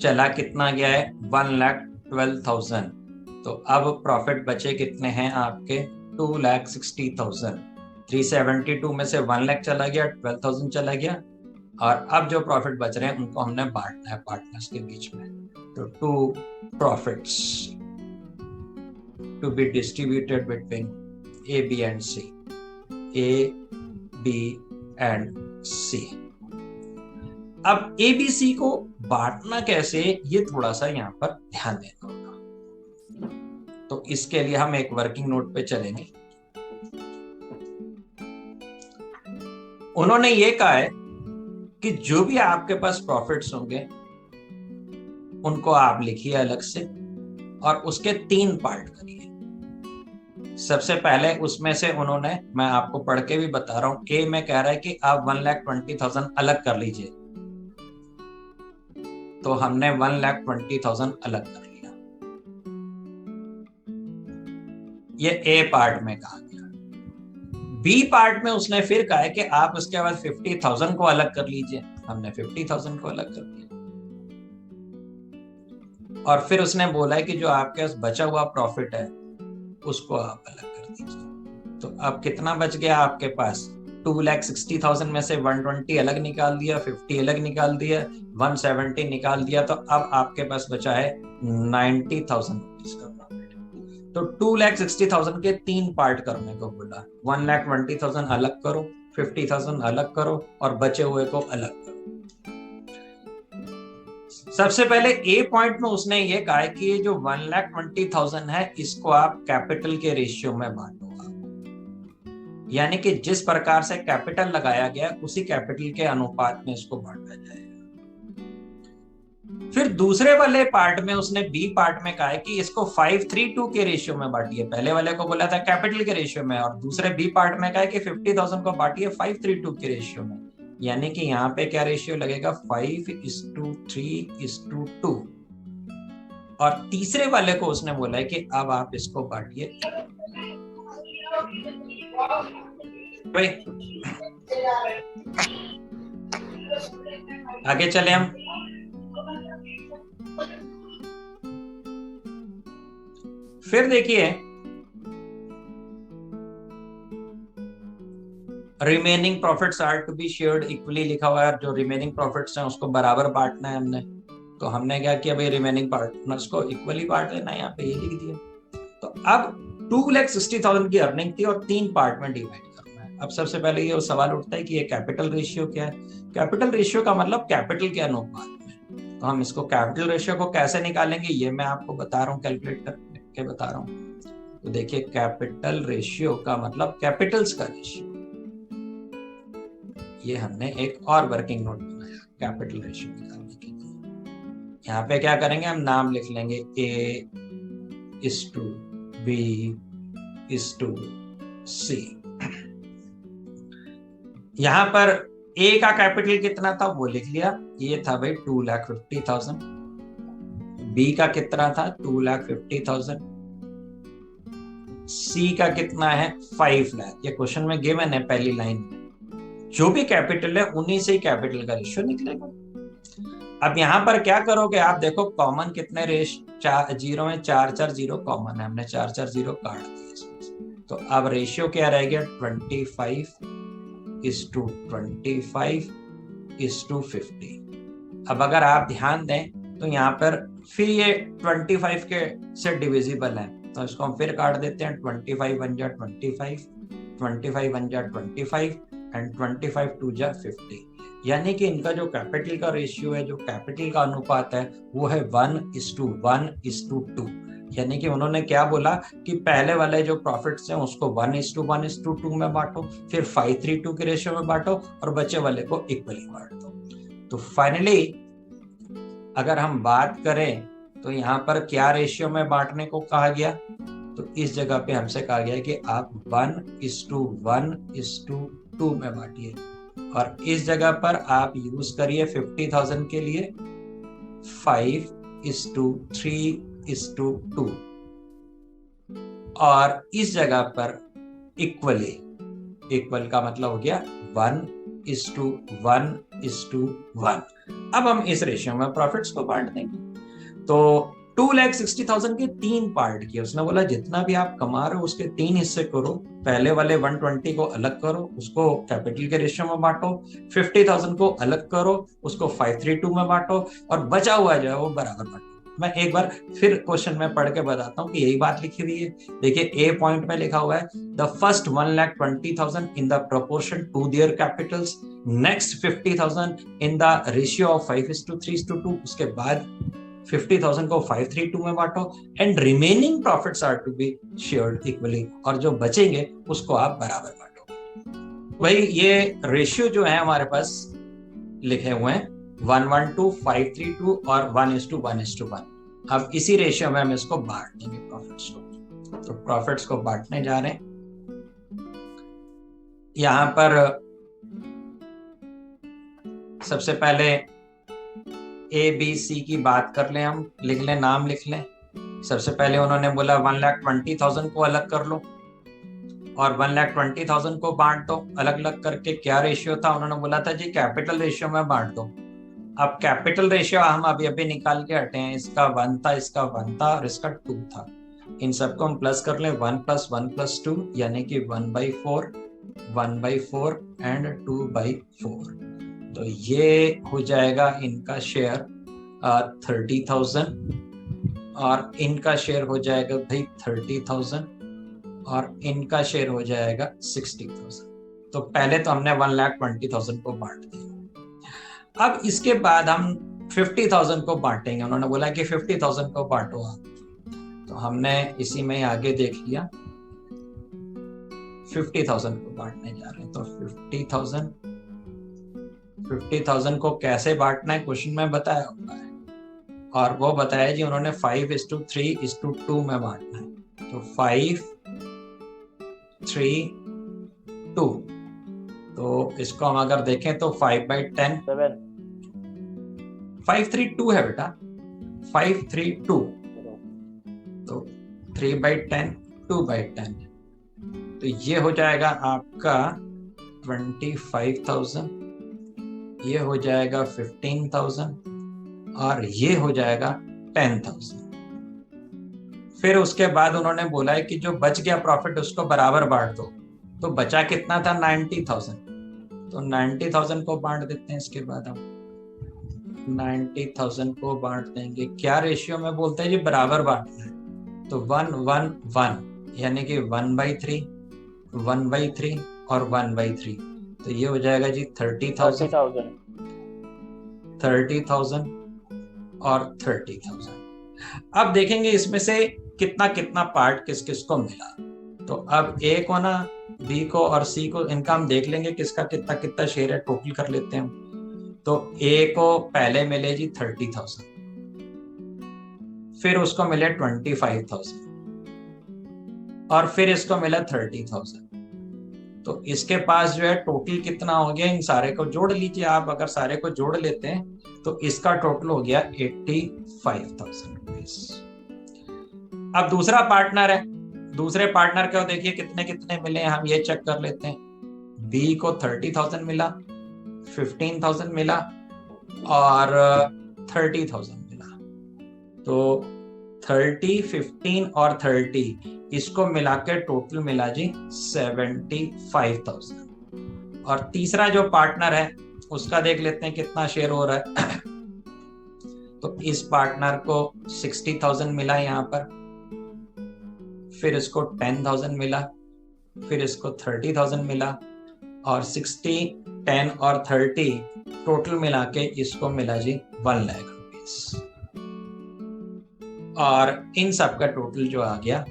चला कितना गया है, 1,12,000. तो अब प्रॉफिट बचे कितने हैं आपके, 2,60,000. 372 में से 1 लाख चला गया, 12,000 चला गया, और अब जो प्रॉफिट बच रहे हैं उनको हमने बांटना है पार्टनर्स के बीच में. तो 2 profits to be distributed between A, B and C. A, B and C. अब ABC को बांटना कैसे, ये थोड़ा सा यहाँ पर ध्यान देना होगा. तो इसके लिए हम एक वर्किंग नोट पे चलेंगे. उन्होंने ये कहा है कि जो भी आपके पास प्रॉफिट्स होंगे उनको आप लिखिए अलग से, और उसके 3 पार्ट करिए. सबसे पहले उसमें से उन्होंने, मैं आपको पढ़ के भी बता रहा हूं, A में कह रहा है कि आप 1,20,000 अलग कर लीजिए, तो हमने 1,20,000 अलग कर लिया. ये A पार्ट में कहा गया. बी पार्ट में उसने फिर कहा है कि आप उसके बाद 50,000 को अलग कर लीजिए। हमने 50,000 को अलग कर दिया, और फिर उसने बोला है कि जो आपके पास बचा हुआ प्रॉफिट है उसको आप अलग कर दीजिए। तो अब कितना बच गया आपके पास? 2,60,000 में से 120 अलग निकाल दिया, 50 अलग निकाल दिया, 170 निकाल दिया, तो अब आपके पास बचा है 90,000 रुपीज का प्रॉफिट। तो 2,60,000 के 3 पार्ट करने को बोला। 1,20,000 अलग करो, 50,000 अलग करो, और बचे हुए को अलग करो। सबसे पहले ए पॉइंट में उसने ये कहा है कि ये जो 1,20,000 है इसको आप कैपिटल के रेशियो में बांटो, यानी कि जिस प्रकार से कैपिटल लगाया गया उसी कैपिटल के अनुपात में इसको बांटा जाएगा। फिर दूसरे वाले पार्ट में उसने बी पार्ट में कहा है कि इसको 5:3:2 के रेशियो में बांटिए। पहले वाले को बोला था कैपिटल के रेशियो में, और दूसरे बी पार्ट में कहा है कि 50,000 को बांटिए 5:3:2 के रेशियो में। यानी कि यहाँ पे क्या रेशियो लगेगा? 5:3:2। और तीसरे वाले को उसने बोला है कि अब आप इसको बांटिए। आगे चले हम। फिर देखिए remaining profits are to be shared equally लिखा हुआ है, जो रिमेनिंग प्रॉफिट्स हैं उसको बराबर बांटना है हमने। तो हमने क्या किया भाई, रिमेनिंग पार्टनर्स को इक्वली बांट देना है, यहाँ पे ये लिख दिया। तो अब 2,60,000 की अर्निंग थी और 3 पार्ट में डिवाइड करना है। अब सबसे पहले ये सवाल उठता है कि ये कैपिटल रेशियो क्या है? कैपिटल रेशियो का मतलब कैपिटल के अनुपात में। तो हम इसको कैपिटल रेशियो को कैसे निकालेंगे ये मैं आपको बता रहा हूँ, कैलकुलेट करके बता रहा हूँ। तो देखिए कैपिटल रेशियो का मतलब कैपिटल्स का रेशियो। ये हमने एक और वर्किंग नोट बनाया कैपिटल रेशियो निकालने के लिए। यहाँ पे क्या करेंगे, हम नाम लिख लेंगे A:B:C। यहाँ पर A का कैपिटल कितना था वो लिख लिया, ये था भाई 2,50,000। B का कितना था? 2,50,000। C का कितना है? 5 लाख। ये क्वेश्चन में गिवन है पहली लाइन में। जो भी कैपिटल है उन्हीं से ही कैपिटल का रेशियो निकलेगा। अब यहाँ पर क्या करोगे आप, देखो कॉमन कितने जीरो में 4 जीरो कॉमन है, हमने 4 जीरो काट दिए इसमें। तो अब रेशियो क्या रह गया? 25:25:50। अब अगर आप ध्यान दें तो यहाँ पर फिर ये 25 के से डिविजिबल है, तो इसको हम फिर काट देते हैं। 25 बन जा 25, 25 बन जा 25, एंड 25 2 जा 50। यानी कि इनका जो कैपिटल का रेशियो है, जो कैपिटल का अनुपात है, वो है 1:1:2। यानी कि उन्होंने क्या बोला कि पहले वाले जो प्रॉफिट्स हैं उसको 1:1:2 में बांटो, फिर 5:3:2 के रेशियो में बांटो, और बचे वाले को इक्वली बांट दो। तो फाइनली अगर हम बात करें तो यहाँ पर क्या रेशियो में बांटने को कहा गया? तो इस जगह पे हमसे कहा गया है कि आप 1:1:2 में बांटिए, और इस जगह पर आप यूज करिए 50,000 के लिए 5:3:2, और इस जगह पर इक्वल का मतलब हो गया 1:1:1। अब हम इस रेशियो में प्रॉफिट्स को बांट देंगे। तो 2,60,000 के 3 पार्ट किए। उसने बोला जितना भी आप कमा रहे हो उसके 3 हिस्से करो। पहले वाले 120 को अलग करो, उसको कैपिटल के रेशियो में बांटो। 50,000 को अलग करो, उसको 5:3:2 में बांटो, और बचा हुआ जो है वो बराबर बांटो। मैं एक बार फिर क्वेश्चन में पढ़ के बताता हूँ कि यही बात लिखी हुई है। देखिए ए पॉइंट में लिखा हुआ है the first 1,20,000 in the proportion to their capitals, next 50,000 in the ratio of 5:3:2। उसके बाद 50,000 को 5:3:2 में बांटो, and remaining profits are to be shared equally, और जो बचेंगे उसको आप बराबर बांटो। भाई ये रेशियो जो है हमारे पास लिखे हुए हैं 1:1:2, 5:3:2 और 1:1:1। अब इसी रेशियो में हम इसको बांट देंगे प्रॉफिट्स को। तो प्रॉफिट्स को बांटने जा रहे हैं। यहां पर सबसे पहले ABC की बात कर लें, हम लिख लें, नाम लिख लें। सबसे पहले उन्होंने बोला 1,20,000 को अलग कर लो। और 1,20,000 को बांट दो अलग अलग करके। क्या रेशियो था? उन्होंने बोला था जी कैपिटल रेशियो में बांट दो। अब कैपिटल रेशियो हम अभी अभी निकाल के हटे हैं, इसका 1 था, इसका 1 था और इसका 2 था। इन सबको हम प्लस कर लें, 1 + 1 + 2 यानी कि 1/4, 1/4 एंड 2/4। तो ये हो जाएगा इनका शेयर 30,000 और इनका शेयर हो जाएगा भाई 30,000 और इनका शेयर हो जाएगा 60,000। तो पहले तो हमने 1,20,000 को बांट दिया। अब इसके बाद हम 50,000 को बांटेंगे। उन्होंने बोला कि 50,000 को बांटो आप, तो हमने इसी में आगे देख लिया 50,000 को बांटने जा रहे हैं। तो 50,000 को कैसे बांटना है क्वेश्चन में बताया हुआ है और वो बताया जी उन्होंने 5:3:2 में बांटना है। तो 5:3:2। तो इसको हम अगर देखें तो 5/10 5:3:2 है बेटा, 5:3:2। तो 3/10 2/10। तो ये हो जाएगा आपका 25,000, ये हो जाएगा 15,000 और ये हो जाएगा 10,000। फिर उसके बाद उन्होंने बोला है कि जो बच गया प्रॉफिट उसको बराबर बांट दो। तो बचा कितना था? 90,000। तो 90,000 को बांट देते हैं। इसके बाद हम 90,000 को बांट देंगे। क्या रेशियो में बोलते हैं जी? बराबर बांटना है। तो 1:1:1 यानी कि 1/3, 1/3 और 1/3। तो ये हो जाएगा जी 30,000 और 30,000। अब देखेंगे इसमें से कितना कितना पार्ट किस किस को मिला। तो अब ए को ना, बी को और सी को, इनका हम देख लेंगे किसका कितना कितना शेयर है, टोटल कर लेते हैं हम। तो ए को पहले मिले जी 30,000, फिर उसको मिले 25,000 और फिर इसको मिला 30,000। तो इसके पास जो है टोटल कितना हो गया? इन सारे को जोड़ लीजिए आप। अगर सारे को जोड़ लेते हैं तो इसका टोटल हो गया 85,000 रुपीज। अब दूसरा पार्टनर है, दूसरे पार्टनर को देखिए कितने कितने मिले, हम ये चेक कर लेते हैं। बी को 30,000 मिला, 15,000 मिला और 30,000 मिला। तो 30, 15 और 30 इसको मिला के टोटल मिला जी 75,000। और तीसरा जो पार्टनर है उसका देख लेते हैं कितना शेयर हो रहा है। तो इस पार्टनर को 60,000 मिला यहाँ पर, फिर इसको 10,000 मिला, फिर इसको 30,000 मिला और 60, 10 और 30 टोटल मिला के इसको मिला जी 1 लाख रुपीस। और इन सब का टोटल जो आ गया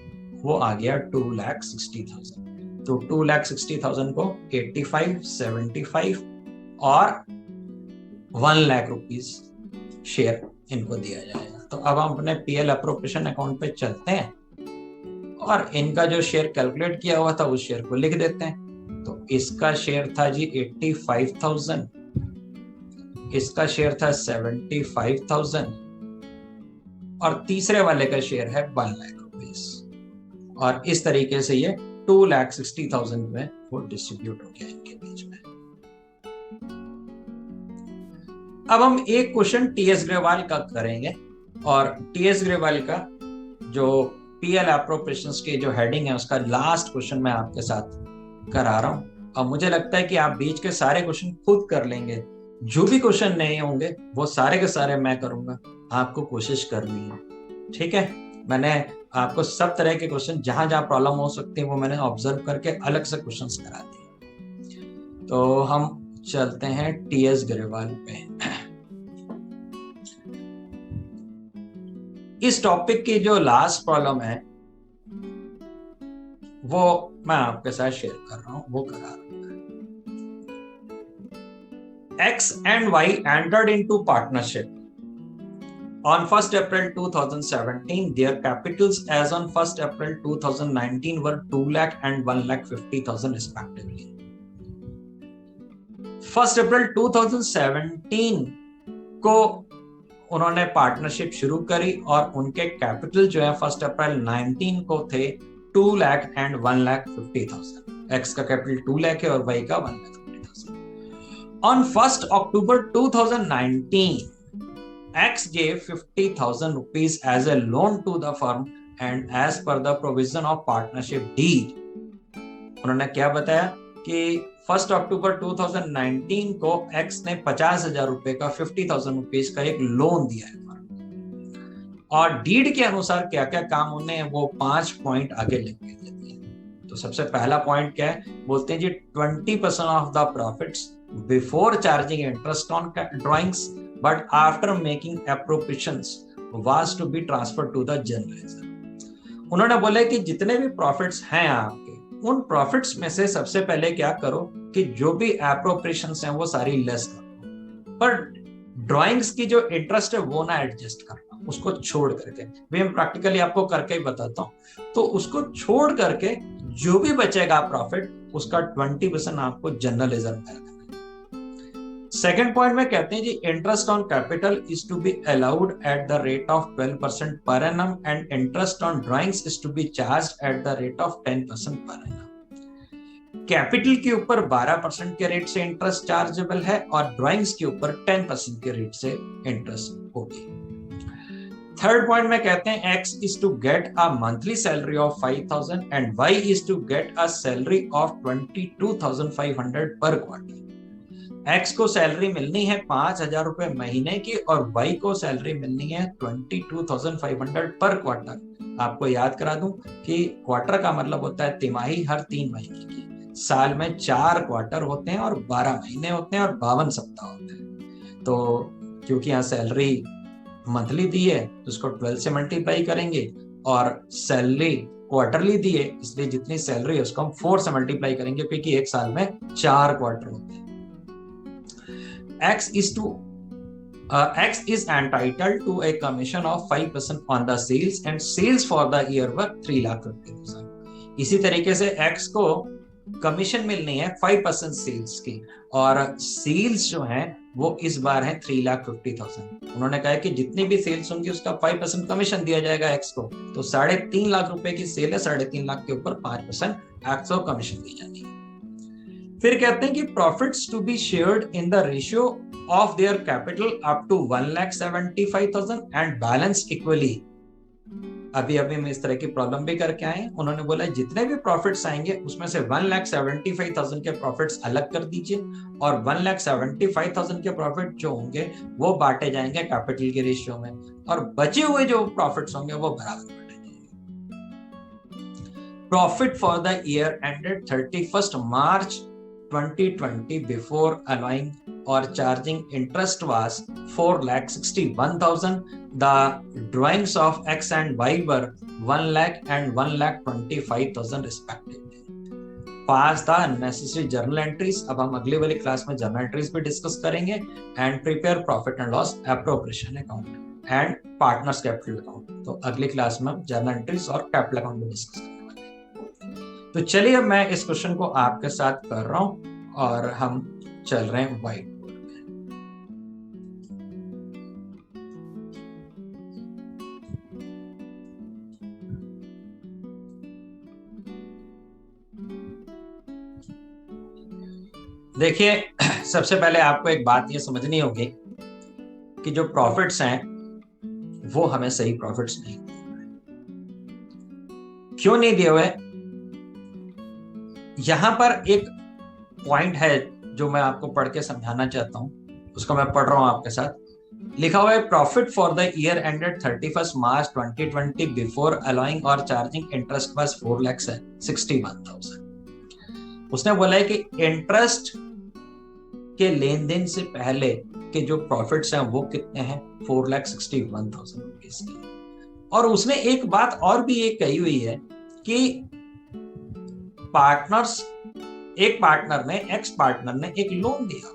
वो आ गया 2,60,000। तो 2,60,000 को 85, 75 और 1 लाख रुपीस शेयर इनको दिया जाएगा। तो अब हम अपने पीएल अप्रोप्रिएशन अकाउंट पे चलते हैं और इनका जो शेयर कैलकुलेट किया हुआ था उस शेयर को लिख देते हैं। तो इसका शेयर था जी 85,000, इसका शेयर था 75,000 और तीसरे वाले का शेयर है 1 लाख रुपीस। और इस तरीके से ये 2,60,000 में वो डिस्ट्रीब्यूट हो गया इनके बीच में। अब हम एक क्वेश्चन टीएस ग्रेवाल का करेंगे और टीएस ग्रेवाल का जो पीएल एप्रोप्रिएशंस की जो हेडिंग है उसका लास्ट क्वेश्चन मैं आपके साथ करा रहा हूं। और मुझे लगता है कि आप बीच के सारे क्वेश्चन खुद कर लेंगे। जो भी क्वेश्चन नहीं होंगे वो सारे के सारे मैं करूंगा, आपको कोशिश करनी है। ठीक है, मैंने आपको सब तरह के क्वेश्चन जहां जहां प्रॉब्लम हो सकती है वो मैंने ऑब्जर्व करके अलग से क्वेश्चंस करा दिए। तो हम चलते हैं टीएस ग्रेवाल पे। इस टॉपिक की जो लास्ट प्रॉब्लम है वो मैं आपके साथ शेयर कर रहा हूं, वो करा रहा हूं। X and Y entered into partnership on 1st April 2017. Their capitals as on 1st April 2019 were 2 lakh and 1,50,000 respectively. 1st April 2017 को उन्होंने पार्टनरशिप शुरू करी और उनके कैपिटल जो है 1st April 19 को थे 2 लाख एंड 1,50,000। एक्स का कैपिटल 2 लाख है और वाई का 1,50,000। On 1 October 2019 X gave 50,000 rupees as a loan to the firm and as per the provision of partnership deed। उन्होंने क्या बताया कि 1 अक्टूबर 2019 को X ने 50,000 रुपए का 50,000 रुपीज का एक लोन दिया है और डीड के अनुसार क्या क्या काम होने हैं वो 5 पॉइंट आगे लिख के देते हैं। तो सबसे पहला पॉइंट क्या है, बोलते हैं जी 20% of the profits before charging interest on drawings but after making appropriations was to be transferred to the generaliser. उन्होंने बोला कि जितने भी प्रॉफिट्स हैं आपके, उन प्रॉफिट्स में से सबसे पहले क्या करो कि जो भी एप्रोप्रिएशंस हैं वो सारी लेस करो, पर ड्राइंग्स की जो इंटरेस्ट है वो ना एडजस्ट करना, उसको छोड़ करके। मैं प्रैक्टिकली आपको करके ही बताता हूं। तो उसको छोड़ करके जो भी बचेगा प्रॉफिट उसका 20% आपको जनरलाइजर में रखना है। सेकेंड पॉइंट में कहते हैं जी interest on capital is to be allowed at the rate of 12% per annum and interest on drawings is to be charged at the rate of 10% per annum. Capital के ऊपर 12% के रेट से interest chargeable है और drawings के ऊपर 10% के rate से इंटरेस्ट होगी। थर्ड पॉइंट में कहते हैं X is to get a monthly salary of 5,000 and Y is to get a salary of 22,500 per quarter। X को सैलरी मिलनी है 5,000 रुपए महीने की और Y को सैलरी मिलनी है 22,500 पर क्वार्टर। आपको याद करा दूं कि क्वार्टर का मतलब होता है तिमाही, हर 3 महीने की। साल में 4 क्वार्टर होते हैं और 12 महीने होते हैं और 52 सप्ताह होते हैं। तो क्योंकि यहाँ सैलरी मंथली दी है तो उसको 12 से मल्टीप्लाई करेंगे और सैलरी क्वार्टरली दी है इसलिए जितनी सैलरी है उसको हम 4 से मल्टीप्लाई करेंगे क्योंकि एक साल में 4 क्वार्टर होते हैं। X is entitled to a commission of 5% on the sales and sales for the year were 3,50,000। इसी तरीके से X को कमीशन मिलनी है 5% सेल्स की और सेल्स जो है वो इस बार है 3,50,000। उन्होंने कहा कि जितनी भी सेल्स होंगी उसका 5% कमीशन दिया जाएगा एक्स को। तो 3.5 लाख रुपए की सेल है, 3.5 लाख के ऊपर 5% एक्स को कमीशन दी जाती है। फिर कहते हैं कि profits to be shared in the ratio of their capital up to 1,75,000 and balance equally. अभी हम इस तरह की प्रॉब्लम भी करके आए। उन्होंने बोला जितने भी प्रॉफिट्स आएंगे उसमें से 1,75,000 के प्रॉफिट्स अलग कर दीजिए और 1,75,000 के प्रॉफिट जो होंगे वो बांटे जाएंगे कैपिटल के रेशियो में और बचे हुए जो प्रॉफिट्स होंगे वो बराबर बांटे जाएंगे। Profit for the year ended 31 March 2020 before allowing or charging interest was 4,61,000. The drawings of X and Y were 1 lakh and 1,25,000 respectively. Pass the necessary journal entries। अब हम अगली वाली क्लास में जर्नल एंट्रीज भी डिस्कस करेंगे and prepare profit and loss appropriation account and partners capital account. तो अगली class में हम जर्नल एंट्रीज और कैपिटल अकाउंट भी डिस्कस करेंगे। तो चलिए अब मैं इस क्वेश्चन को आपके साथ कर रहा हूं और हम चल रहे हैं व्हाइट बोर्ड में। देखिए सबसे पहले आपको एक बात ये समझनी होगी कि जो प्रॉफिट्स हैं वो हमें सही प्रॉफिट्स नहीं दिए। क्यों नहीं दिए हुए? यहां पर एक पॉइंट है जो मैं आपको पढ़ के समझाना चाहता हूं, उसको मैं पढ़ रहा हूं आपके साथ। लिखा हुआ है profit for the year ended 31 March 2020 before allowing और चार्जिंग इंटरेस्ट वाज 4,61,000। उसने बोला है कि इंटरेस्ट के लेन देन से पहले के जो प्रॉफिट्स हैं वो कितने हैं? 4,61,000 रुपीज के। और उसने एक बात और भी ये कही हुई है कि पार्टनर्स, एक पार्टनर ने, एक्स पार्टनर ने एक लोन दिया।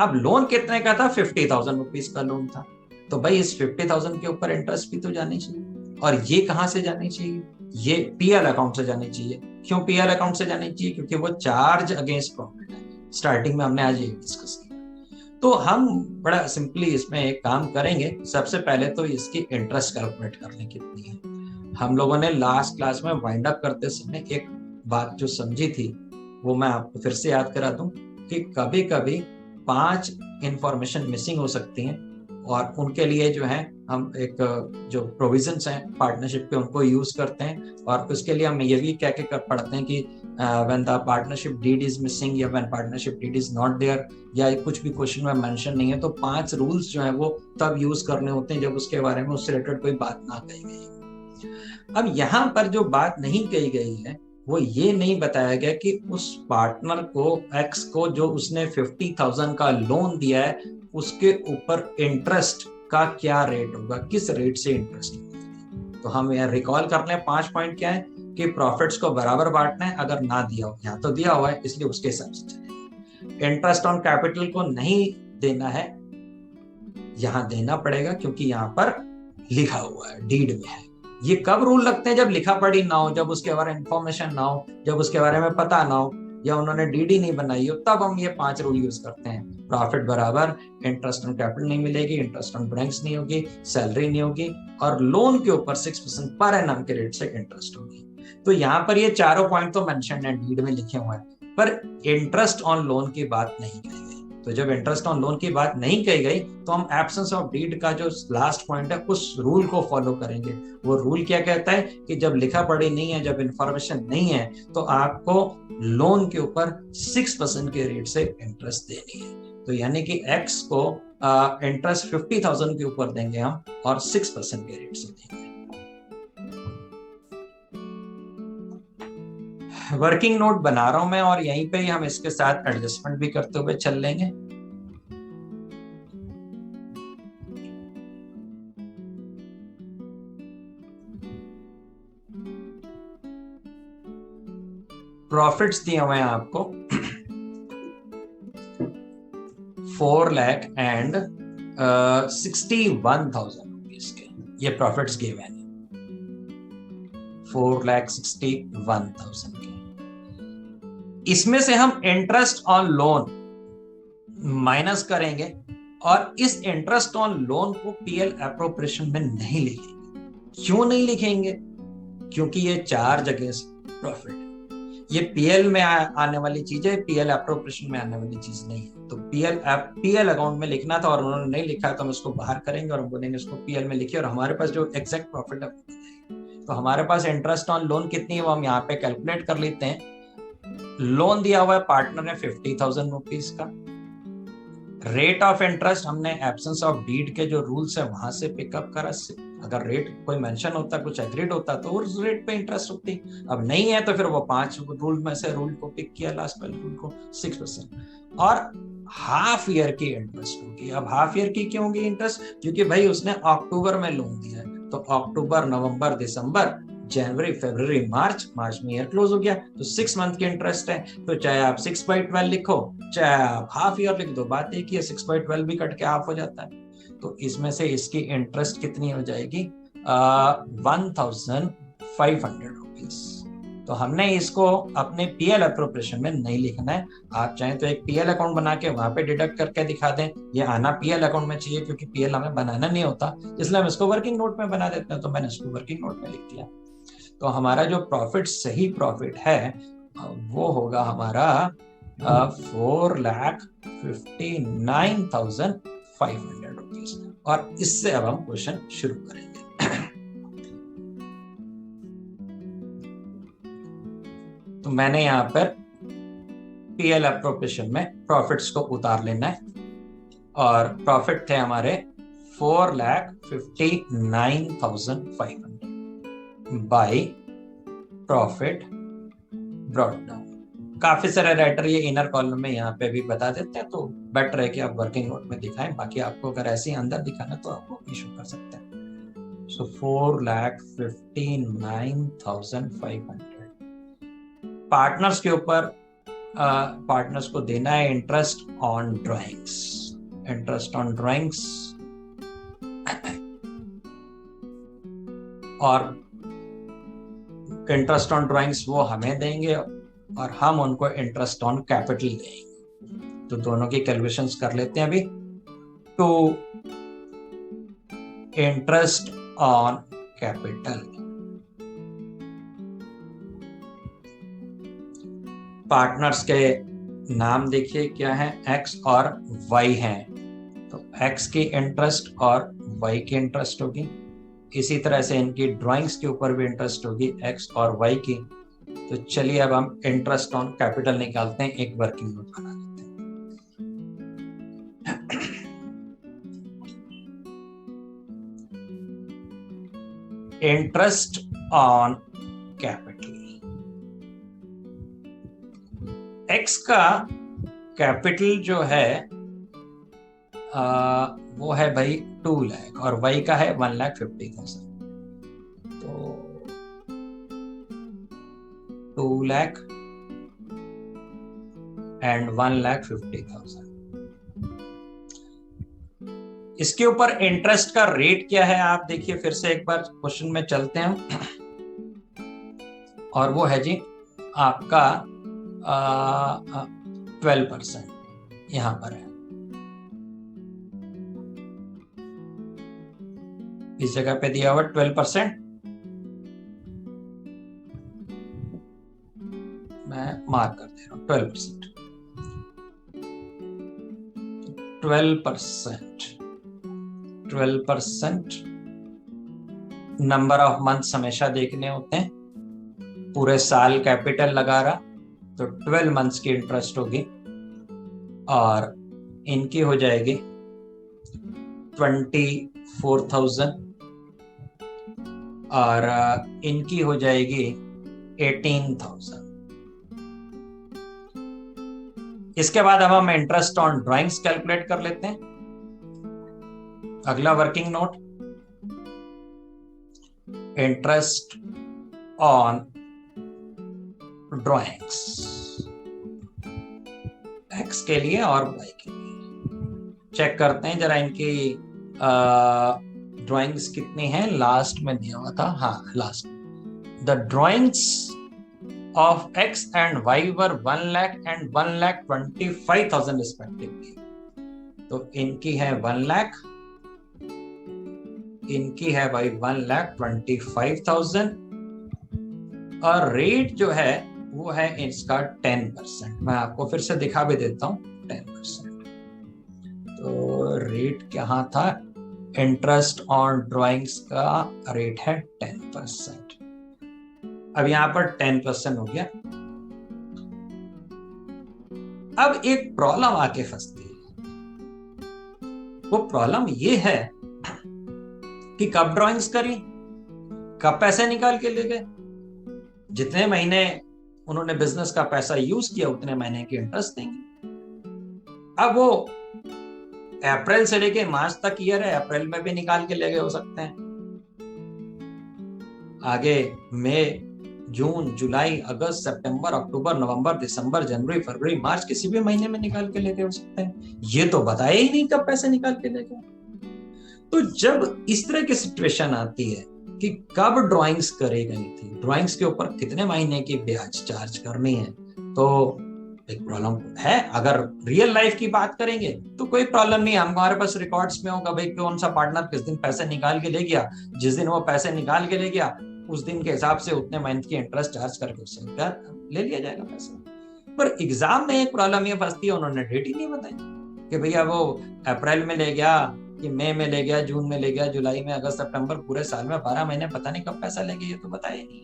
अब लोन कितने का था? 50,000 रुपीज का लोन था। तो भाई इस 50,000 के ऊपर इंटरेस्ट भी तो जानी चाहिए। और ये कहां से जानी चाहिए? ये पीएल अकाउंट से जानी चाहिए। क्यों पीएल अकाउंट से जानी चाहिए? क्योंकि वो चार्ज अगेंस्ट प्रॉफिट है। स्टार्टिंग में हमने आज ये डिस्कस किया। तो हम बड़ा सिंपली इसमें एक काम करेंगे। सबसे पहले तो इसकी इंटरेस्ट कैलकुलेट कर लें कितनी है। हम लोगों ने लास्ट क्लास में वाइंड अप करते समय एक बात जो समझी थी वो मैं आपको फिर से याद करा दूं कि कभी कभी 5 इंफॉर्मेशन मिसिंग हो सकती हैं और उनके लिए जो है हम एक जो प्रोविजंस हैं पार्टनरशिप के उनको यूज करते हैं और उसके लिए हम ये भी कह के पढ़ते हैं कि when the partnership deed is missing या when partnership deed is not there या कुछ भी क्वेश्चन में मेंशन नहीं है तो 5 रूल्स जो है वो तब यूज करने होते हैं जब उसके बारे में उससे रिलेटेड कोई बात ना कही गई। अब यहाँ पर जो बात नहीं कही गई है वो ये नहीं बताया गया कि उस पार्टनर को एक्स को जो उसने 50,000 का लोन दिया है उसके ऊपर इंटरेस्ट का क्या रेट होगा, किस रेट से इंटरेस्ट होगा। तो हम यहाँ रिकॉल कर लें 5 पॉइंट क्या है कि प्रॉफिट्स को बराबर बांटना है, अगर ना दिया हो, यहाँ तो दिया हुआ है इसलिए उसके हिसाब से चलेगा। इंटरेस्ट ऑन कैपिटल को नहीं देना है, यहाँ देना पड़ेगा क्योंकि यहाँ पर लिखा हुआ है, डीड में है। ये कब रूल लगते हैं, जब लिखा पढ़ी ना हो, जब उसके बारे में इंफॉर्मेशन ना हो, जब उसके बारे में पता ना हो या उन्होंने डीडी नहीं बनाई हो, तब हम ये 5 रूल यूज करते हैं। प्रॉफिट बराबर, इंटरेस्ट ऑन कैपिटल नहीं मिलेगी, इंटरेस्ट ऑन ड्राइंग्स नहीं होगी, सैलरी नहीं होगी और लोन के ऊपर 6% पर एनम के रेट से इंटरेस्ट होगी। तो यहाँ पर ये चारों पॉइंट तो मेंशन है, डीड में लिखे हुए हैं, पर इंटरेस्ट ऑन लोन की बात नहीं कही गई। तो जब इंटरेस्ट ऑन लोन की बात नहीं कही गई तो हम एब्सेंस ऑफ डीड का जो लास्ट पॉइंट है उस रूल को फॉलो करेंगे। वो रूल क्या कहता है कि जब लिखा पढ़ी नहीं है, जब इंफॉर्मेशन नहीं है, तो आपको लोन के ऊपर 6% के रेट से इंटरेस्ट देनी है। तो यानी कि एक्स को इंटरेस्ट 50,000 के ऊपर देंगे हम और 6% के रेट से देंगे। वर्किंग नोट बना रहा हूं मैं और यहीं पे ही हम इसके साथ एडजस्टमेंट भी करते हुए चल लेंगे। प्रॉफिट्स दिए हुए हैं आपको 4,61,000 रुपीज के, ये प्रॉफिट्स गिवन है 4,61,000 के। इसमें से हम इंटरेस्ट ऑन लोन माइनस करेंगे और इस इंटरेस्ट ऑन लोन को पीएल एप्रोप्रिएशन में नहीं लिखेंगे। क्यों नहीं लिखेंगे? क्योंकि ये 4 जगह से प्रॉफिट है, ये पीएल में आने वाली चीज है, पीएल एप्रोप्रिएशन में आने वाली चीज नहीं है। तो पीएल अकाउंट में लिखना था और उन्होंने नहीं लिखा, तो हम इसको बाहर करेंगे और हम बोलेंगे इसको पीएल में लिखिए और हमारे पास जो एग्जैक्ट प्रॉफिट है। तो हमारे पास इंटरेस्ट ऑन लोन कितनी है वो हम यहाँ पे कैलकुलेट कर लेते हैं। लोन दिया हुआ है पार्टनर ने 50,000 रुपीज का। रेट ऑफ इंटरेस्ट हमने एब्सेंस ऑफ डीड के जो रूल्स है वहां से पिकअप करा। अगर रेट कोई मेंशन होता, कुछ एग्रीड होता तो उस रेट पे इंटरेस्ट होती। अब नहीं है तो फिर वो 5 रूल में से रूल को पिक किया, लास्ट वाले रूल को 6%। और हाफ ईयर की इंटरेस्ट होगी। अब हाफ ईयर की क्यों होगी इंटरेस्ट? क्योंकि भाई उसने अक्टूबर में लोन दिया है, तो अक्टूबर, नवंबर, दिसंबर, जनवरी, फरवरी, मार्च में ईयर क्लोज हो गया, तो 6 मंथ की इंटरेस्ट है। तो चाहे आप 6/12 लिखो, चाहे आप हाफ ईयर लिख दो, बात एक ही है, 6/12 भी कट के हाफ हो जाता है। तो इसमें से इसकी इंटरेस्ट कितनी हो जाएगी? 1,500 रुपीज। तो हमने इसको अपने पीएल एप्रोप्रिएशन में नहीं लिखना है। आप चाहें तो एक पीएल अकाउंट बना के वहां पे डिडक्ट करके दिखा दें। ये आना पीएल अकाउंट में चाहिए क्योंकि पीएल हमें बनाना नहीं होता, इसलिए हम इसको वर्किंग नोट में बना देते हैं। तो मैंने इसको वर्किंग नोट में लिख दिया। तो हमारा जो प्रॉफिट, सही प्रॉफिट है वो होगा हमारा 4,59,500 रुपीज। और इससे अब हम क्वेश्चन शुरू करेंगे। तो मैंने यहां पर पीएल एप्रोप्रिएशन में प्रॉफिट्स को उतार लेना है और प्रॉफिट थे हमारे 4,59,500 बाय प्रॉफिट ब्रॉट डाउन। काफी सारे राइटर ये इनर कॉलम में यहाँ पे भी बता देते हैं, तो बेटर है कि आप वर्किंग नोट में दिखाएं। बाकी आपको अगर ऐसे ही अंदर दिखाना तो आपको इशू कर सकते हैं। सो 4,59,500 पार्टनर्स के ऊपर पार्टनर्स को देना है interest on drawings. Interest on drawings और इंटरेस्ट ऑन ड्राइंग्स वो हमें देंगे और हम उनको इंटरेस्ट ऑन कैपिटल देंगे। तो दोनों की कैलकुलेशंस कर लेते हैं अभी। तो इंटरेस्ट ऑन कैपिटल पार्टनर्स के नाम देखिए क्या है, एक्स और वाई हैं, तो एक्स की इंटरेस्ट और वाई की इंटरेस्ट होगी। इसी तरह से इनकी ड्राइंग्स के ऊपर भी इंटरेस्ट होगी, एक्स और वाई की। तो चलिए अब हम इंटरेस्ट ऑन कैपिटल निकालते हैं, एक वर्किंग नोट बना लेते हैं। इंटरेस्ट ऑन कैपिटल, एक्स का कैपिटल जो है वो है भाई 2 लाख और वाई का है 1,50,000। तो 2 लाख एंड 1,50,000। इसके ऊपर इंटरेस्ट का रेट क्या है आप देखिए, फिर से एक बार क्वेश्चन में चलते हैं और वो है जी आपका 12% यहां पर है। इस जगह पे दिया हुआ 12%, मैं मार्क कर दे रहा हूं 12%। 12% नंबर ऑफ मंथ्स हमेशा देखने होते हैं, पूरे साल कैपिटल लगा रहा तो 12 मंथ्स की इंटरेस्ट होगी और इनकी हो जाएगी 24,000 और इनकी हो जाएगी 18,000। इसके बाद अब हम इंटरेस्ट ऑन ड्राइंग्स कैलकुलेट कर लेते हैं। अगला working note, interest on drawings x के लिए और वाई के लिए। चेक करते हैं जरा इनकी ड्राइंग्स कितनी हैं, लास्ट में दिया हुआ था, हाँ last. The drawings of x and why were 1 lakh and 1,25,000 respectively. तो इनकी है 1 लाख, इनकी है भाई 1,25,000 और रेट जो है वो है इसका 10%। मैं आपको फिर से दिखा भी देता हूं 10%। तो रेट क्या था, इंटरेस्ट ऑन ड्राइंग्स का रेट है 10%। अब यहां पर 10% हो गया। अब एक प्रॉब्लम आके फंसती है, वो प्रॉब्लम ये है कि कब ड्राइंग्स करी, कब पैसे निकाल के ले गए। जितने महीने उन्होंने बिजनेस का पैसा यूज किया उतने महीने की इंटरेस्ट देंगे। अब वो अप्रैल से लेके मार्च तक ईयर है, अप्रैल में भी निकाल के ले गए हो सकते हैं, आगे मई जून जुलाई अगस्त सितंबर अक्टूबर नवंबर दिसंबर जनवरी फरवरी मार्च किसी भी महीने में निकाल के ले गए हो सकते हैं। ये तो बताया ही नहीं कब पैसे निकाल के ले गए। तो जब इस तरह की सिचुएशन आती है कि कब ड्राइंग्स करी गई थी, ड्राइंग्स के ऊपर कितने महीने की ब्याज चार्ज करनी है, तो एक प्रॉब्लम है। अगर रियल लाइफ की बात करेंगे तो कोई प्रॉब्लम नहीं, हमारे पास रिकॉर्ड्स में होगा भाई कौन सा पार्टनर किस दिन पैसे निकाल के ले गया, जिस दिन वो पैसे निकाल के ले गया उस दिन के हिसाब से उतने मंथ की इंटरेस्ट चार्ज करके उससे ले लिया जाएगा पैसा। पर एग्जाम में एक प्रॉब्लम ये फंसती है, उन्होंने डेट ही नहीं बताई कि भैया वो अप्रैल में ले गया कि मई में ले गया, जून में ले गया, जुलाई में, अगस्त सितंबर, पूरे साल में 12 महीने पता नहीं कब पैसा ले गया, ये तो बताया नहीं।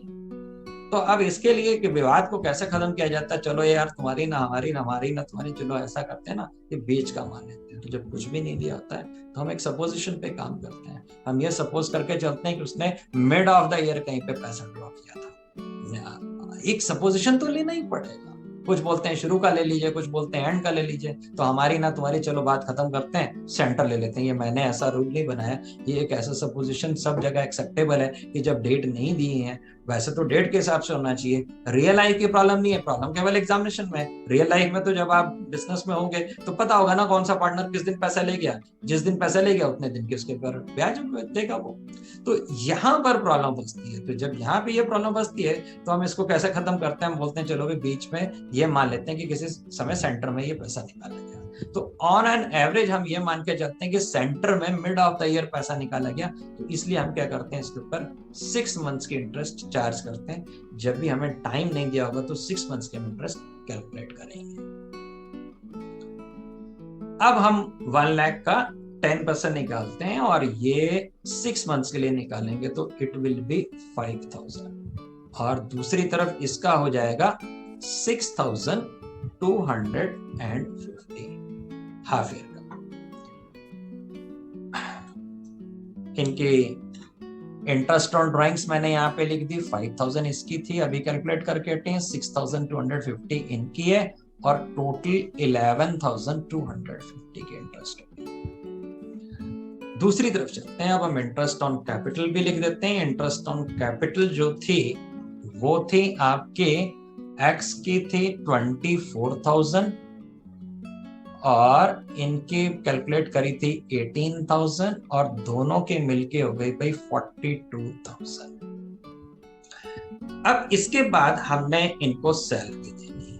तो अब इसके लिए कि विवाद को कैसे खत्म किया जाता है, चलो यार तुम्हारी ना हमारी ना हमारी ना तुम्हारी, चलो ऐसा करते हैं ना कि बीच का मान लेते हैं। तो जब कुछ भी नहीं दिया होता है तो हम एक सपोजिशन पे काम करते हैं। हम ये सपोज करके चलते हैं कि उसने मिड ऑफ द ईयर कहीं पे पैसा ड्रॉ किया था। एक सपोजिशन तो लेना ही पड़ेगा। कुछ बोलते हैं शुरू का ले लीजिए, कुछ बोलते हैं एंड का ले लीजिए। तो हमारी ना तुम्हारी, चलो बात खत्म करते हैं, सेंटर ले लेते हैं। ये मैंने ऐसा रूल नहीं बनाया, ये एक ऐसा सपोजिशन सब जगह एक्सेप्टेबल है कि जब डेट नहीं दी है, वैसे तो डेट के हिसाब से होना चाहिए। रियल लाइफ की प्रॉब्लम नहीं है, प्रॉब्लम केवल एग्जामिनेशन में। रियल लाइफ में तो जब आप बिजनेस में होंगे तो पता होगा ना कौन सा पार्टनर किस दिन पैसा ले गया, जिस दिन पैसा ले गया उतने दिन के उसके ऊपर ब्याज देगा वो। तो यहाँ पर प्रॉब्लम फंसती है। तो जब यहाँ पे ये प्रॉब्लम फंसती है तो हम इसको कैसे खत्म करते हैं, हम बोलते हैं चलो भी बीच में ये मान लेते हैं कि किसी समय सेंटर में ये पैसा निकाला गया। तो ऑन एन एवरेज हम ये मान के चलते हैं कि सेंटर में मिड ऑफ द ईयर पैसा निकाला गया, तो इसलिए हम क्या करते हैं, इसके ऊपर 6 मंथ्स की इंटरेस्ट चार्ज करते हैं। जब भी हमें टाइम नहीं दिया होगा तो 6 मंथ्स की इंटरेस्ट कैलकुलेट करेंगे। अब हम 1 लाख का 10% निकालते हैं और ये 6 मंथ्स के लिए निकालेंगे तो इट विल बी 5000 और दूसरी तरफ इसका हो जाएगा 6250 हाफ ईयर का। इनकी इंटरेस्ट ऑन ड्राइंग्स मैंने यहाँ पे लिख दी, 5000 इसकी थी, अभी कैलकुलेट करके हटे हैं, 6250 इनकी है और टोटल 11250 के इंटरेस्ट। दूसरी तरफ चलते हैं, अब हम इंटरेस्ट ऑन कैपिटल भी लिख देते हैं। इंटरेस्ट ऑन कैपिटल जो थी वो थी आपके एक्स की थी 24,000 और इनकी कैलकुलेट करी थी 18,000 और दोनों के मिलके हो गई भाई 42,000। अब इसके बाद हमने इनको सैलरी देनी है,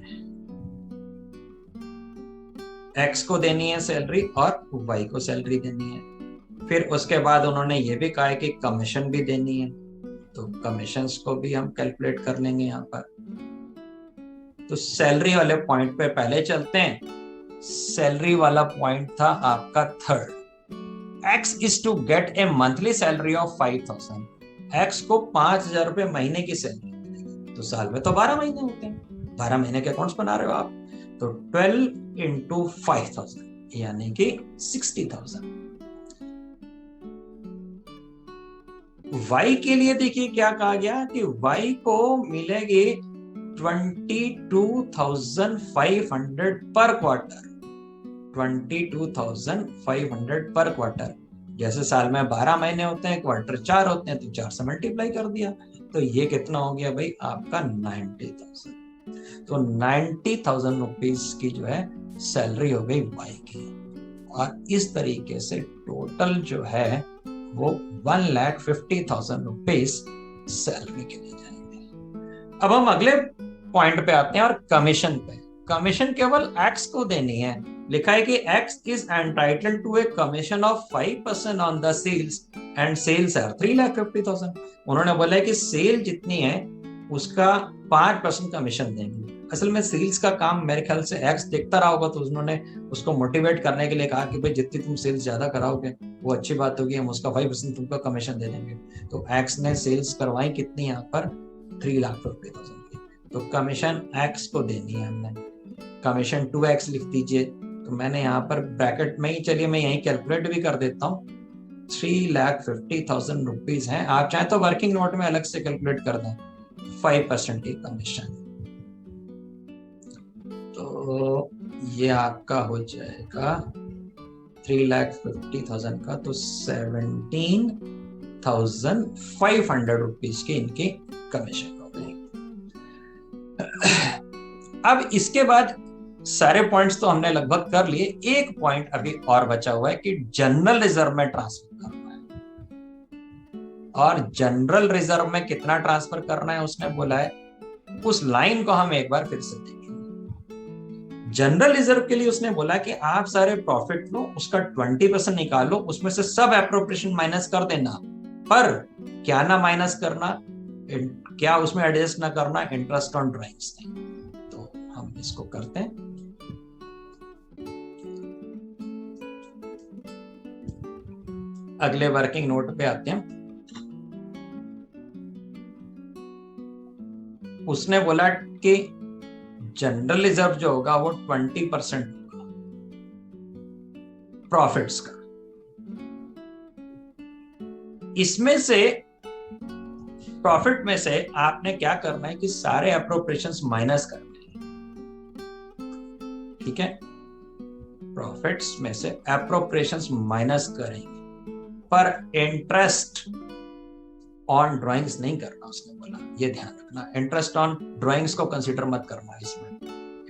एक्स को देनी है सैलरी और वाई को सैलरी देनी है। फिर उसके बाद उन्होंने ये भी कहा है कि कमीशन भी देनी है, तो कमीशंस को भी हम कैलकुलेट कर लेंगे यहाँ पर। तो सैलरी वाले पॉइंट पे पहले चलते हैं। सैलरी वाला पॉइंट था आपका third. X is to get a monthly salary of 5000। X को 5000 रुपए महीने की सैलरी मिलेगी, तो साल में तो 12 महीने होते हैं, 12 महीने के अकाउंट्स बना रहे हो आप, तो 12 into 5000 यानी कि 60,000। वाई के लिए देखिए क्या कहा गया कि वाई को मिलेगी 22,500 पर क्वार्टर, 22,500 पर क्वार्टर। जैसे साल में 12 महीने होते हैं, क्वार्टर 4 होते हैं, तो 4 से मल्टीप्लाई कर दिया, तो ये कितना हो गया भाई आपका 90,000। तो 90,000 रुपीज की जो है सैलरी हो गई वाई की, और इस तरीके से टोटल जो है वो 1,50,000 रुपीज सैलरी के लिए जाएंगे। अब हम अगले पॉइंट पे आते हैं और कमीशन पे। कमीशन केवल एक्स को देनी है, लिखा है कि X is entitled to a commission of 5% on the sales and sales are 3,50,000। उन्होंने बोला है कि सेल जितनी है उसका 5% कमीशन देंगे। असल में सेल्स का काम मेरे ख्याल से एक्स देखता रहा होगा, तो उन्होंने उसको मोटिवेट करने के लिए कहा कि भाई जितनी तुम सेल्स ज्यादा कराओगे वो अच्छी बात होगी, हम उसका 5% तुमको कमीशन दे देंगे। तो एक्स ने सेल्स करवाई कितनी यहाँ पर 3,50,000 की, तो कमीशन एक्स को देनी है हमने। कमीशन 2x लिख दीजिए, तो मैंने यहाँ पर ब्रैकेट में ही, चलिए मैं यही कैलकुलेट भी कर देता हूँ, 3,50,000 रुपीज है। आप चाहे तो वर्किंग नोट में अलग से कैलकुलेट कर दें 5% की कमीशन, तो ये आपका हो जाएगा 3,50,000 का, तो 17,500 रुपीज की इनकी कमीशन हो गई। अब इसके बाद सारे पॉइंट्स तो हमने लगभग कर लिए, एक पॉइंट अभी और बचा हुआ है कि जनरल रिजर्व में ट्रांसफर करना है। और जनरल रिजर्व में कितना ट्रांसफर करना है उसने बोला है, उस लाइन को हम एक बार फिर से देखेंगे। जनरल रिजर्व के लिए उसने बोला कि आप सारे प्रॉफिट लो, उसका 20% निकालो, उसमें से सब एप्रोप्रिएशन माइनस कर देना, पर क्या ना माइनस करना, क्या उसमें एडजस्ट ना करना, इंटरेस्ट ऑन ड्राइंग्स। तो हम इसको करते हैं। अगले वर्किंग नोट पे आते हैं। उसने बोला कि जनरल रिजर्व जो होगा वो 20% होगा प्रॉफिट्स का। इसमें से प्रॉफिट में से आपने क्या करना है कि सारे एप्रोप्रिएशंस माइनस करने हैं, ठीक है। प्रॉफिट्स में से एप्रोप्रिएशंस माइनस करेंगे, पर इंटरेस्ट ऑन ड्राइंग्स नहीं करना उसने बोला, ये ध्यान रखना। इंटरेस्ट ऑन ड्राइंग्स को कंसीडर मत करना, इसमें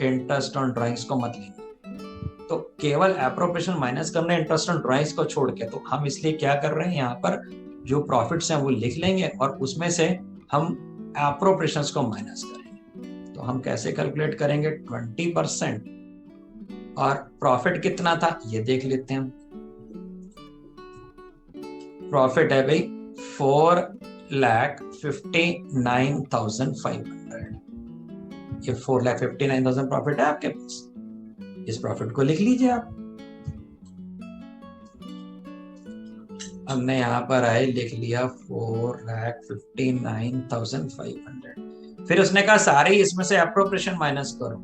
इंटरेस्ट ऑन ड्राइंग्स को मत लेना, तो केवल एप्रोप्रिएशन माइनस करना इंटरेस्ट ऑन ड्राइंग्स को छोड़ के। तो हम इसलिए क्या कर रहे हैं, यहाँ पर जो प्रॉफिट्स हैं वो लिख लेंगे और उसमें से हम एप्रोप्रिएशंस को माइनस करेंगे। तो हम कैसे कैलकुलेट करेंगे, 20%, और प्रॉफिट कितना था ये देख लेते हैं। प्रॉफिट है भाई 4,59,500, ये 4,59,000 प्रॉफिट है आपके पास, इस प्रॉफिट को लिख लीजिए आप। हमने यहाँ पर आए लिख लिया 4,59,500। फिर उसने कहा सारे इसमें से एप्रोप्रिएशन माइनस करो।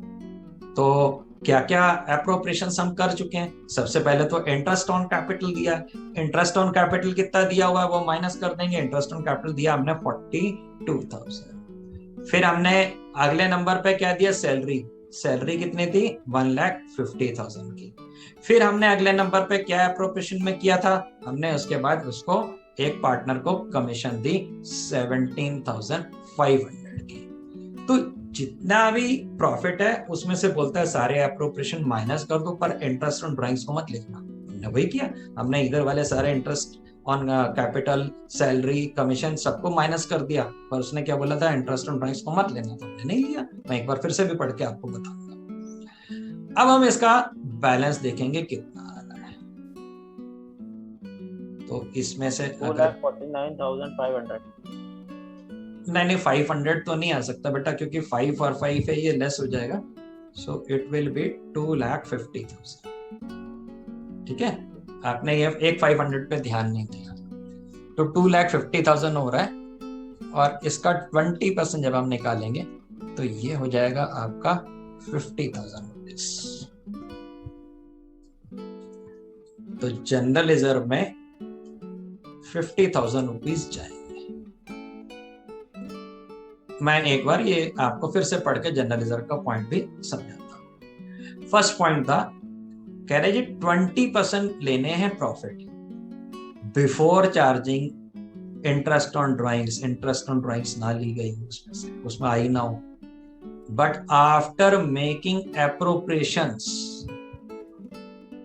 तो क्या क्या एप्रोप्रिएशन हम कर चुके हैं? सबसे पहले तो इंटरेस्ट ऑन कैपिटल दिया, इंटरेस्ट ऑन कैपिटल कितना दिया हुआ है वो माइनस कर देंगे। इंटरेस्ट ऑन कैपिटल दिया हमने 42,000। फिर हमने अगले नंबर पे क्या दिया? सैलरी। सैलरी कितनी थी? 1,50,000 की। फिर हमने अगले नंबर पे क्या एप्रोप्रिएशन में किया था? हमने उसके बाद उसको एक पार्टनर को कमीशन दी 17,500 की। तो जितना भी प्रॉफिट है उसमें से बोलता है सारे एप्रोप्रिएशन माइनस कर दो, पर इंटरेस्ट ऑन ड्राइंग्स को मत लिखना। हमने वही किया, हमने इधर वाले सारे interest on capital, salary, commission सबको माइनस कर दिया, पर उसने क्या बोला था? इंटरेस्ट ऑन ड्राइंग्स को मत लेना, तो हमने नहीं लिया। मैं एक बार फिर से भी पढ़ के आपको बताऊंगा। अब हम इसका बैलेंस देखेंगे कितना आ रहा है। तो इसमें से
2,49,500
नहीं 500 तो नहीं आ सकता बेटा, क्योंकि 5 और 5 है, ये लेस हो जाएगा। So it will be 2,50,000। ठीक है, आपने ये एक 500 पे ध्यान नहीं दिया, तो 2,50,000 हो रहा है। और इसका 20% जब हम निकालेंगे तो ये हो जाएगा आपका 50,000 रुपीज। तो जनरल रिजर्व में 50,000 रुपीज जाएंगे। मैं एक बार ये आपको फिर से पढ़ के जनरल रिजर्व का पॉइंट भी समझाता हूं। फर्स्ट पॉइंट था, कह रहे जी 20% लेने हैं profit before charging interest on drawings. Interest on drawings ना ली गई उसमें से, उसमें आई ना हो, बट आफ्टर मेकिंग एप्रोप्रिएशंस,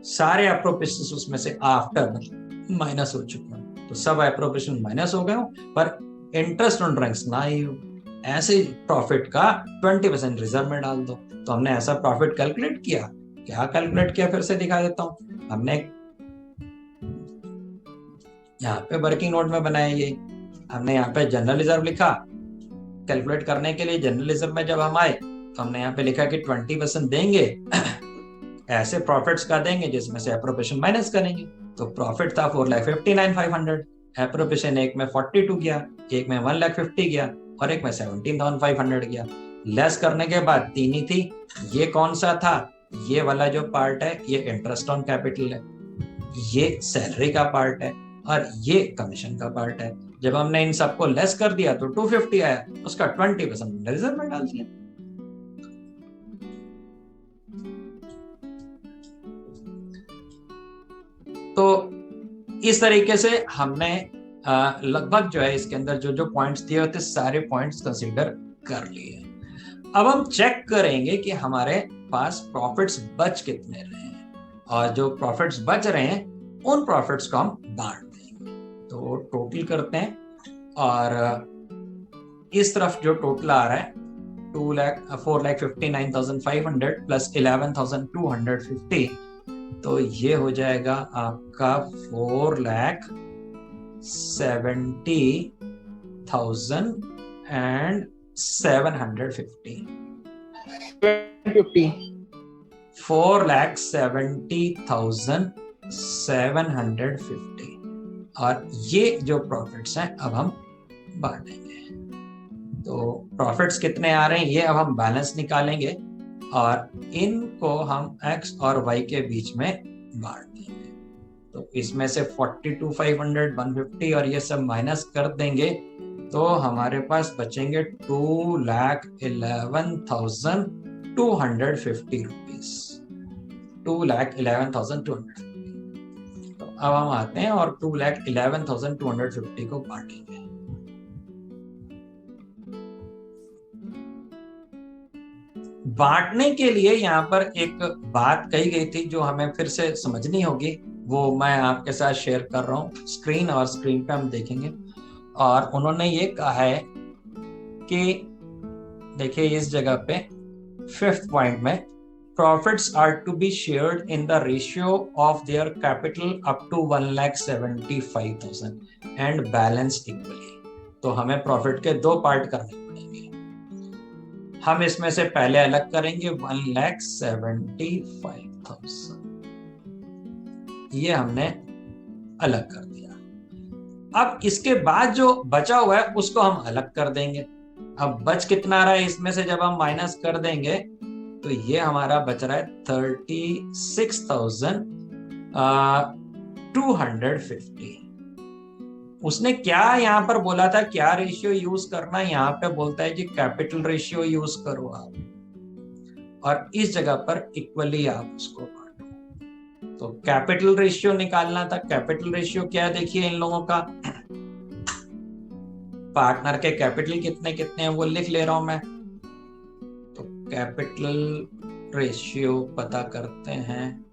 सारे एप्रोप्रिएशंस उसमें से आफ्टर माइनस हो चुके हैं, तो सब एप्रोप्रिएशन माइनस हो गए हो, पर इंटरेस्ट ऑन ड्राइंग्स ना आई हो। ऐसे प्रॉफिट का 20% रिजर्व में डाल दो। तो हमने ऐसा प्रॉफिट कैलकुलेट किया। क्या कैलकुलेट किया फिर से दिखा देता हूं। हमने यहाँ पे वर्किंग नोट में बनाया, ये हमने यहाँ पे जनरल रिजर्व लिखा। कैलकुलेट करने के लिए जनरल रिजर्व में जब हम आए तो हमने यहाँ पे लिखा कि 20% देंगे ऐसे प्रॉफिट्स का देंगे जिसमें से एप्रोप्रिएशन माइनस करेंगे। तो प्रॉफिट था 4,59,500, एप्रोप्रिएशन एक में 42 गया, एक में 1,50,000 गया और एक में 17,500 गया। लेस करने के बाद तीन ही थी। ये कौन सा था? ये वाला जो पार्ट है ये इंटरेस्ट ऑन कैपिटल है, ये सैलरी का पार्ट है और ये कमीशन का पार्ट है। जब हमने इन सबको लेस कर दिया तो 250 आया, उसका 20% रिजर्व में डाल दिया। तो इस तरीके से हमने लगभग जो है इसके अंदर जो जो पॉइंट्स दिए होते सारे पॉइंट्स कंसीडर कर लिए। अब हम चेक करेंगे कि हमारे पास प्रॉफिट्स बच कितने रहे हैं, और जो प्रॉफिट्स बच रहे हैं उन प्रॉफिट्स को हम बांट देंगे। तो टोटल करते हैं, और इस तरफ जो टोटल आ रहा है 4,59,500 प्लस 11,250, तो ये हो जाएगा आपका 4,70,750। 4,70,750। और ये जो प्रॉफिट्स हैं अब हम बांटेंगे। तो प्रॉफिट्स कितने आ रहे हैं ये अब हम बैलेंस निकालेंगे और इनको हम x और y के बीच में बांट देंगे। तो इसमें से 42,500, 150 और ये सब माइनस कर देंगे तो हमारे पास बचेंगे 2,11,250 रुपीज। 2,11,250। तो अब हम आते हैं और 2,11,250 को बांटेंगे। बांटने के लिए यहाँ पर एक बात कही गई थी जो हमें फिर से समझनी होगी, वो मैं आपके साथ शेयर कर रहा हूँ स्क्रीन, और स्क्रीन पे हम देखेंगे। और उन्होंने ये कहा है कि देखिए इस जगह पे 5th पॉइंट में profits are to be shared in the ratio of their capital up to 1,75,000 and balance equally. तो हमें प्रॉफिट के दो पार्ट करने पड़ेंगे। हम इसमें से पहले अलग करेंगे 1,75,000, ये हमने अलग कर दिया। अब इसके बाद जो बचा हुआ है उसको हम अलग कर देंगे। अब बच कितना रहा है इसमें से, जब हम माइनस कर देंगे तो ये हमारा बच रहा है 36,250। उसने क्या यहाँ पर बोला था, क्या रेशियो यूज करना, यहाँ पे बोलता है कि कैपिटल रेशियो यूज करो आप, और इस जगह पर इक्वली आप उसको बांटो। तो कैपिटल रेशियो निकालना था। कैपिटल रेशियो क्या है, देखिए इन लोगों का पार्टनर के कैपिटल कितने कितने हैं वो लिख ले रहा हूं मैं। तो कैपिटल रेशियो पता करते हैं,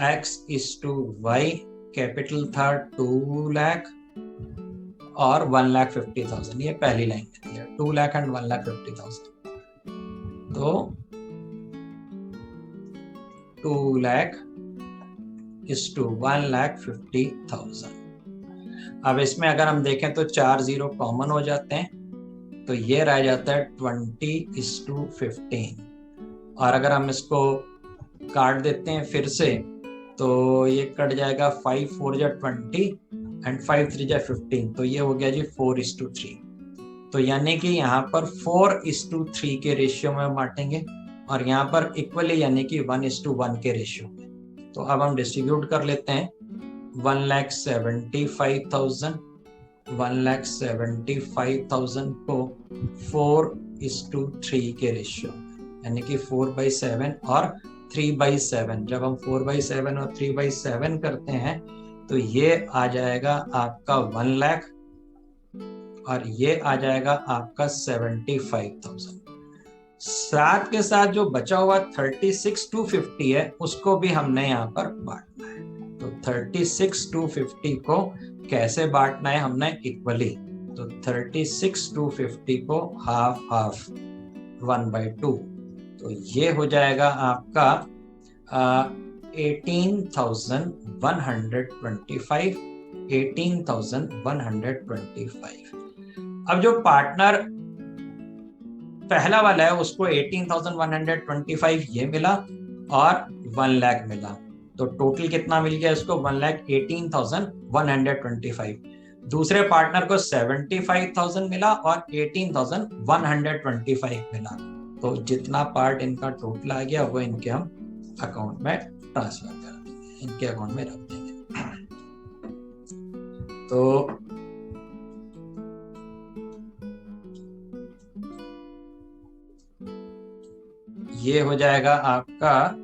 x/y, कैपिटल था 2 लाख और 1,50,000, ये पहली लाइन में दिया 2 लाख एंड 1,50,000। तो 2 लाख = 1,50,000। अब इसमें अगर हम देखें तो 4 0 कॉमन हो जाते हैं, तो ये रह जाता है 20:15। और अगर हम इसको काट देते हैं फिर से तो ये कट जाएगा, 5 4 जा 20 एंड 5 3 जा 15, तो ये हो गया जी 4:3। तो यानी कि यहाँ पर 4:3 के रेशियो में बांटेंगे और यहाँ पर इक्वली यानी कि 1:1 के रेशियो में। तो अब हम डिस्ट्रीब्यूट कर लेते हैं 1,75,000 को 4:3 के रेशियो, यानी कि 4/7 और 3/7। जब हम 4/7 और 3/7 करते हैं तो ये आ जाएगा आपका 1 लाख और ये आ जाएगा आपका 75,000। साथ के साथ जो बचा हुआ 36,250 है उसको भी हमने यहाँ पर बांटना है। तो 36,250 को कैसे बांटना है हमने इक्वली, तो 36,250 को हाफ हाफ 1/2, तो ये हो जाएगा आपका 18,125। 18,125। अब जो पार्टनर पहला वाला है उसको 18,125 ये मिला और 1 लाख मिला, तो टोटल कितना मिल गया इसको, 1,18,125। दूसरे पार्टनर को 75,000 मिला और 18,125 मिला। तो जितना पार्ट इनका टोटल आ गया वो इनके हम अकाउंट में ट्रांसफर कर देंगे, इनके अकाउंट में रख देंगे। तो ये हो जाएगा आपका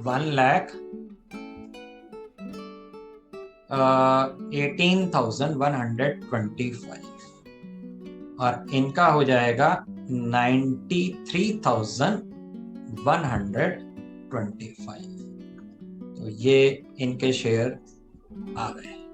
1,18,125 और इनका हो जाएगा 93,125। तो ये इनके शेयर आ गए।